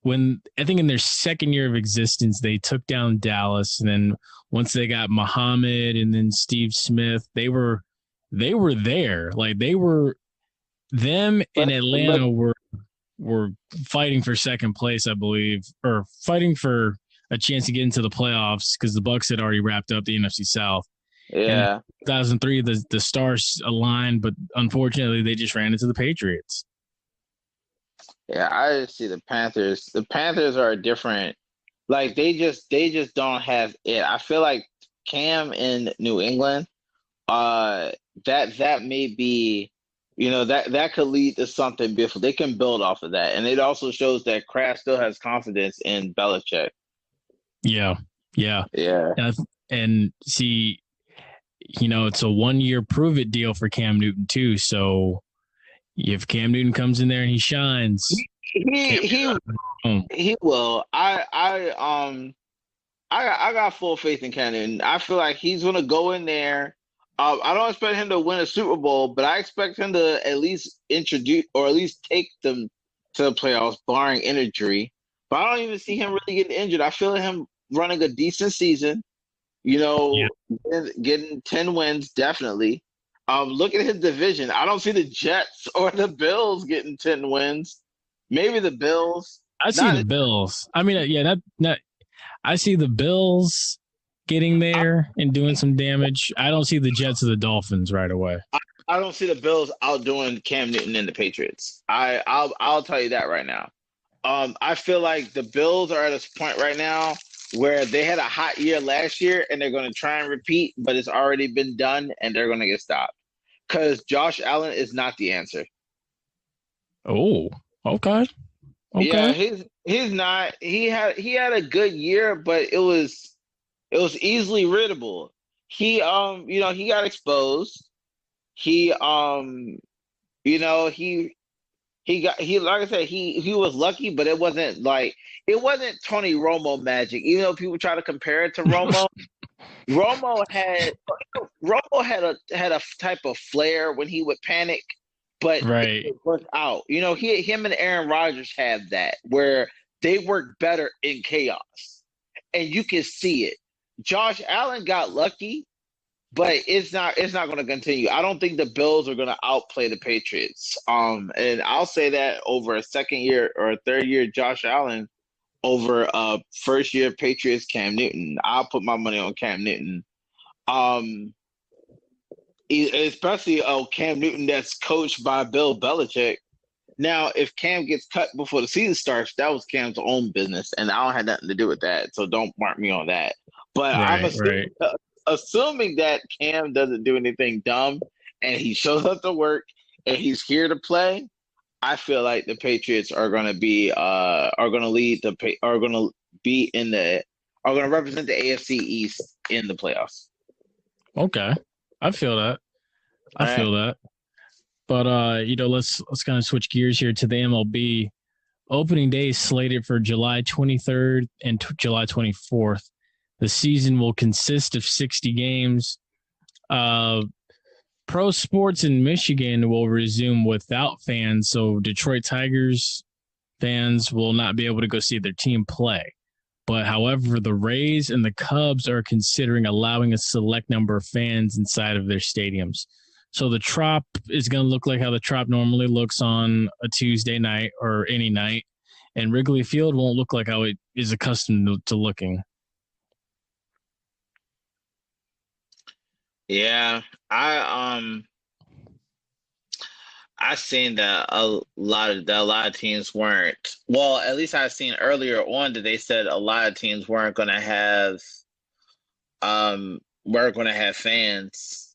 when I think in their second year of existence, they took down Dallas, and then once they got Muhammad and then Steve Smith, they were there. Like them in Atlanta were fighting for second place, I believe, or fighting for a chance to get into the playoffs because the Bucs had already wrapped up the NFC South. And Yeah. 2003, the stars aligned, but unfortunately, they just ran into the Patriots. Yeah, I just see the Panthers. The Panthers are a different, like they just don't have it. I feel like Cam in New England, uh that may be, that could lead to something beautiful. They can build off of that. And it also shows that Kraft still has confidence in Belichick. Yeah, yeah, Yeah. and see, it's a 1 year prove it deal for Cam Newton too. So if Cam Newton comes in there and he shines, He Cam he Newton, he will. I got full faith in Cannon. I feel like he's gonna go in there. I don't expect him to win a Super Bowl, but I expect him to at least introduce or at least take them to the playoffs, barring injury. But I don't even see him really getting injured. I feel him running a decent season. You yeah, know, getting 10 wins definitely. Look at his division. I don't see the Jets or the Bills getting 10 wins. Maybe the Bills. I see the Not. Bills. I mean, yeah, that I see the Bills getting there and doing some damage. I don't see the Jets or the Dolphins right away. I don't see the Bills outdoing Cam Newton and the Patriots. I'll tell you that right now. I feel like the Bills are at a point right now where they had a hot year last year and they're going to try and repeat, but it's already been done and they're going to get stopped because Josh Allen is not the answer. Oh, okay, Yeah, okay, he's not. He had a good year, but it was easily riddable. He got exposed. He you know, he like I said, he was lucky, but it wasn't Tony Romo magic. Even though people try to compare it to Romo, Romo had Romo had a type of flair when he would panic, but it right. would work out. Him and Aaron Rodgers have that where they work better in chaos, and you can see it. Josh Allen got lucky, but it's not going to continue. I don't think the Bills are going to outplay the Patriots. And I'll say that over a second year or a third year Josh Allen over first year Patriots Cam Newton. I'll put my money on Cam Newton. Um, Especially Cam Newton that's coached by Bill Belichick. Now, if Cam gets cut before the season starts, that was Cam's own business, and I don't have nothing to do with that. So don't mark me on that. But I'm Right, assuming, right. assuming that Cam doesn't do anything dumb and he shows up to work and he's here to play. I feel like the Patriots are gonna lead are gonna be in the are gonna represent the AFC East in the playoffs. Okay. I feel that. I All right. feel that. But let's kind of switch gears here to the MLB. Opening day is slated for July 23rd and July 24th. The season will consist of 60 games. Uh, Pro sports in Michigan will resume without fans, so Detroit Tigers fans will not be able to go see their team play. But however, the Rays and the Cubs are considering allowing a select number of fans inside of their stadiums. So the Trop is going to look like how the Trop normally looks on a Tuesday night or any night, and Wrigley Field won't look like how it is accustomed to looking. Yeah, I seen that a lot of teams weren't. Well, at least I seen earlier on that they said a lot of teams weren't gonna have fans.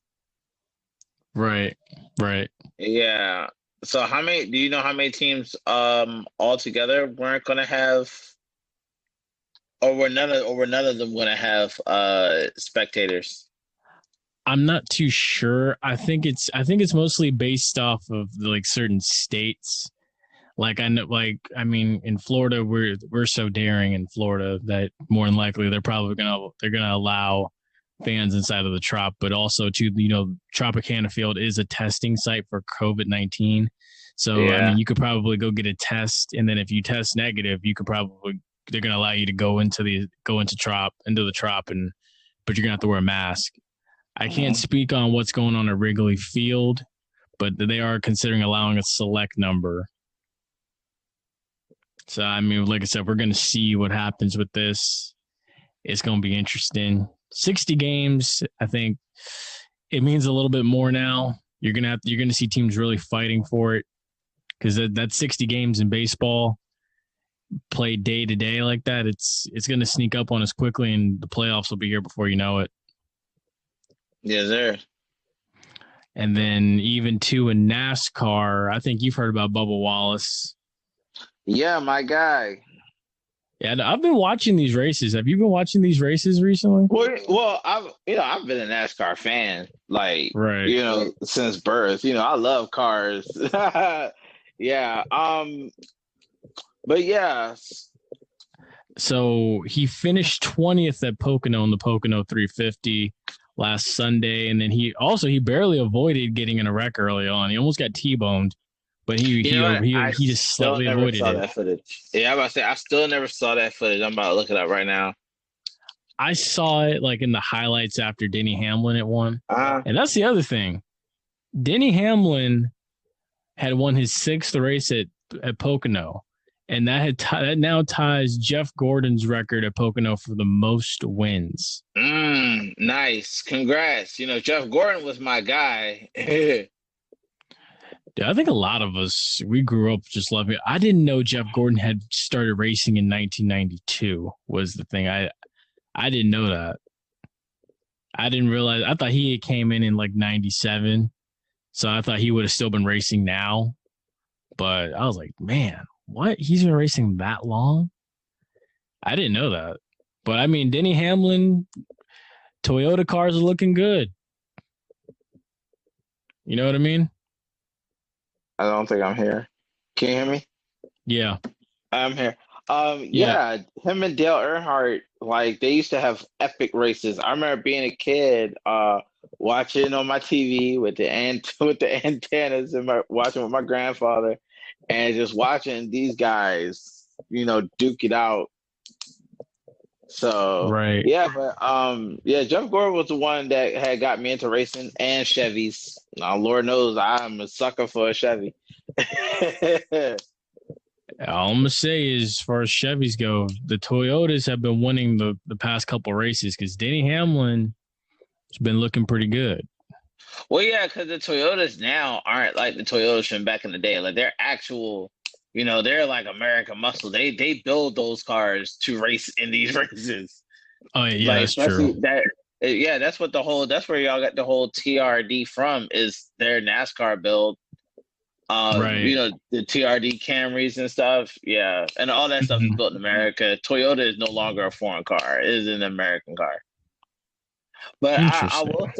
Right, right. Yeah. So how many do you know how many teams altogether weren't gonna have, or were none of them gonna have spectators? I'm not too sure. I think it's mostly based off of like certain states. Like I know, like I mean, in Florida, we're so daring in Florida that more than likely they're gonna allow fans inside of the Trop, but also too, Tropicana Field is a testing site for COVID-19. So I Yeah. mean, you could probably go get a test, and then if you test negative, they're gonna allow you to go into the Trop, and but you're gonna have to wear a mask. I can't Mhm. speak on what's going on at Wrigley Field, but they are considering allowing a select number. So, I mean, like I said, we're going to see what happens with this. It's going to be interesting. 60 games, I think it means a little bit more now. You're gonna see teams really fighting for it because that's 60 games in baseball played day to day like that. It's gonna sneak up on us quickly, and the playoffs will be here before you know it. Yes, sir. And then even too in NASCAR, I think you've heard about Bubba Wallace. Yeah, my guy. Yeah, I've been watching these races. Have you been watching these races recently? Well, I've been a NASCAR fan, like, Right. since birth. I love cars. Yeah. But yeah. So he finished 20th at Pocono in the Pocono 350 last Sunday, and then he barely avoided getting in a wreck early on. He almost got T-boned, but he just slightly avoided it. That footage. Yeah, I'm about to say I still never saw that footage. I'm about to look it up right now. I saw it like in the highlights after Denny Hamlin had won, and that's the other thing. Denny Hamlin had won his 6th race at Pocono, and that now ties Jeff Gordon's record at Pocono for the most wins. Nice. Congrats. Jeff Gordon was my guy. Dude, I think a lot of us, we grew up just loving it. I didn't know Jeff Gordon had started racing in 1992 was the thing. I didn't know that. I didn't realize. I thought he came in like 97. So I thought he would have still been racing now. But I was like, man, what? He's been racing that long? I didn't know that. But I mean, Denny Hamlin, Toyota cars are looking good. You know what I mean? I don't think I'm here. Can you hear me? Yeah. I'm here. Yeah, him and Dale Earnhardt, like they used to have epic races. I remember being a kid, watching on my TV with the antennas and watching with my grandfather, and just watching these guys, duke it out. So right. Yeah, but Jeff Gordon was the one that had got me into racing and Chevys. Now, Lord knows I'm a sucker for a Chevy. All I'm gonna say is, as far as Chevys go, the Toyotas have been winning the past couple races because Denny Hamlin has been looking pretty good. Well, yeah, because the Toyotas now aren't like the Toyotas from back in the day. Like they're actual, they're like American muscle. They build those cars to race in these races. Oh yeah, that's true. That's where y'all got the whole TRD from, is their NASCAR build. Right. The TRD Camrys and stuff. Yeah. And all that stuff is built in America. Toyota is no longer a foreign car. It is an American car. But I will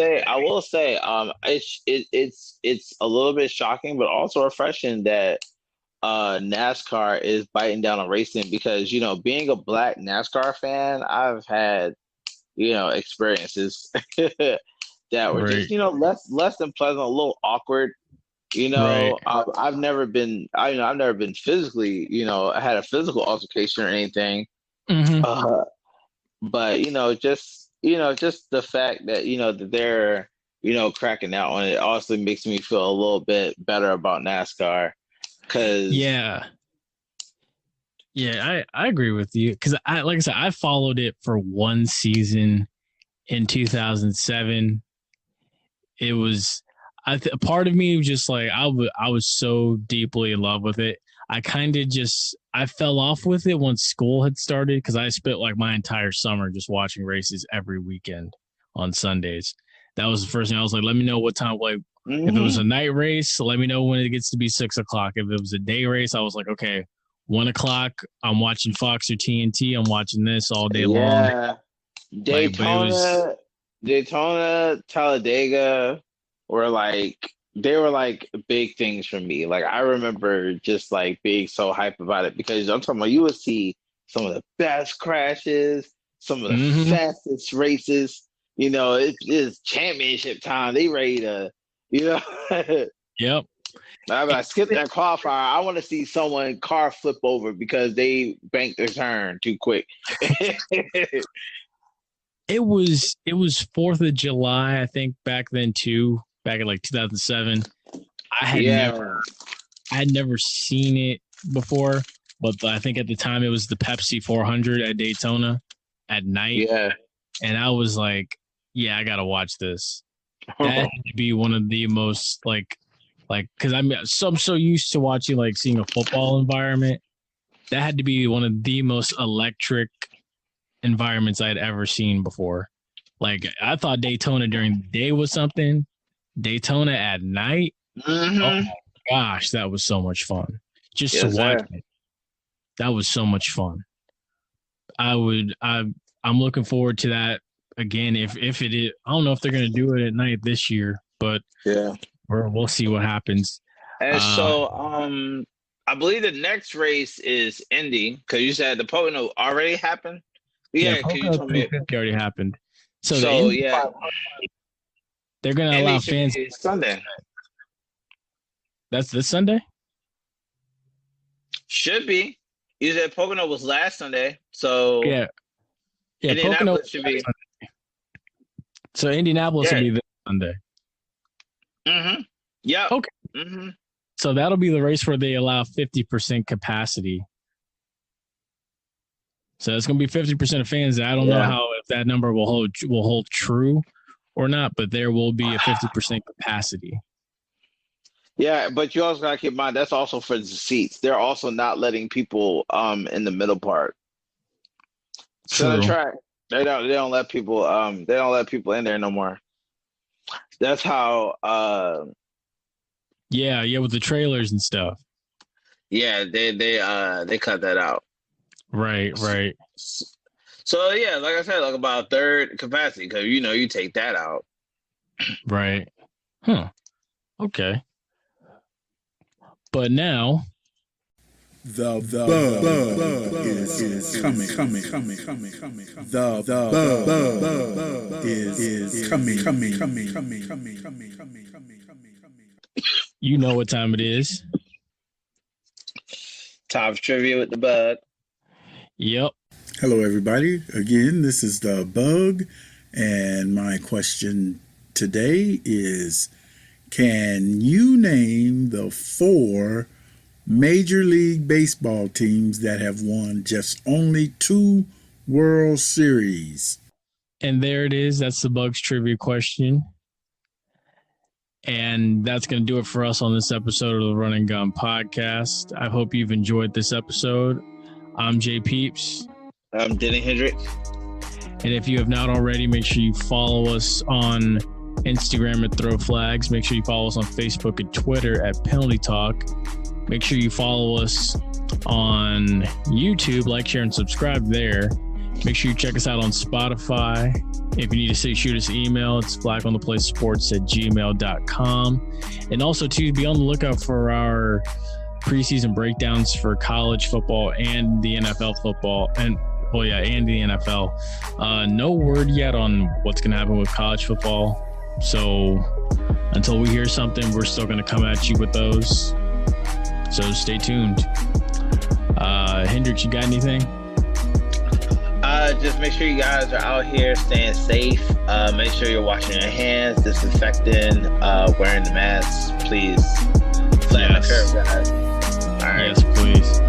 say, it's a little bit shocking, but also refreshing that NASCAR is biting down on racing because, being a black NASCAR fan, I've had, experiences that were just, less than pleasant, a little awkward. Right. I've never been physically, I had a physical altercation or anything. Mm-hmm. But just the fact that, that they're, cracking out on it also makes me feel a little bit better about NASCAR. I agree with you. Cause like I said, I followed it for one season in 2007. It was, part of me was just like, I was so deeply in love with it. I fell off with it once school had started because I spent like my entire summer just watching races every weekend on Sundays. That was the first thing. I was like, let me know what time, like, if it was a night race, let me know when it gets to be 6 o'clock. If it was a day race, I was like, okay, 1 o'clock, I'm watching Fox or TNT. I'm watching this all day long. Daytona, Talladega were like big things for me. Like I remember just like being so hyped about it because I'm talking about you would see some of the best crashes, some of the fastest races. It's championship time. They ready to, Yep. I skipped that qualifier. I want to see someone car flip over because they banked their turn too quick. It was 4th of July, I think, back then too. Back in like 2007, I had never seen it before, but I think at the time it was the Pepsi 400 at Daytona at night. Yeah. and I was like, yeah, I gotta watch this. That had to be one of the most like because I'm so used to watching like seeing a football environment. That had to be one of the most electric environments I'd ever seen before. Like I thought Daytona during the day was something. Daytona at night. Mm-hmm. Oh my gosh, that was so much fun. Just to watch it. That was so much fun. I'm looking forward to that again. If it is, I don't know if they're gonna do it at night this year, but yeah, we'll see what happens. And so, I believe the next race is Indy because you said the Pocono already happened. Yeah, because you told me it already happened. So yeah, they're gonna allow fans Sunday. That's this Sunday. Should be. You said Pocono was last Sunday, so yeah. Indianapolis should be. So Indianapolis will be this Sunday. Mm-hmm. Yeah. Okay. Mm-hmm. So that'll be the race where they allow 50% capacity. So it's going to be 50% of fans. I don't know if that number will hold true or not, but there will be a 50% capacity. Yeah, but you also got to keep in mind that's also for the seats. They're also not letting people in the middle part. So the track, they don't let people in there no more. That's how yeah, with the trailers and stuff. Yeah, they cut that out. Right. So yeah, like I said, like about a third capacity because you take that out. Right. Huh. Okay. But now the bug is coming. The bug is coming. You know what time it is. Time for trivia with the bug. Yep. Hello, everybody. Again, this is the bug, and my question today is: can you name the 4 Major League Baseball teams that have won just only 2 World Series? And there it is. That's the Bugs trivia question. And that's going to do it for us on this episode of the Run and Gun podcast. I hope you've enjoyed this episode. I'm JPeeps. I'm Denny Hendrix. And if you have not already, make sure you follow us on Instagram at Throw Flags. Make sure you follow us on Facebook and Twitter at Penalty Talk. Make sure you follow us on YouTube, like, share, and subscribe there. Make sure you check us out on Spotify. If you need to shoot us an email, it's blackontheplaysports@gmail.com. And also, too, be on the lookout for our preseason breakdowns for college football and the NFL football. And the NFL. No word yet on what's going to happen with college football. So until we hear something, we're still going to come at you with those. So stay tuned. Hendrix, you got anything? Just make sure you guys are out here staying safe. Make sure you're washing your hands, disinfecting, wearing the masks, please. Flatten the curve, guys. All right. Yes, please.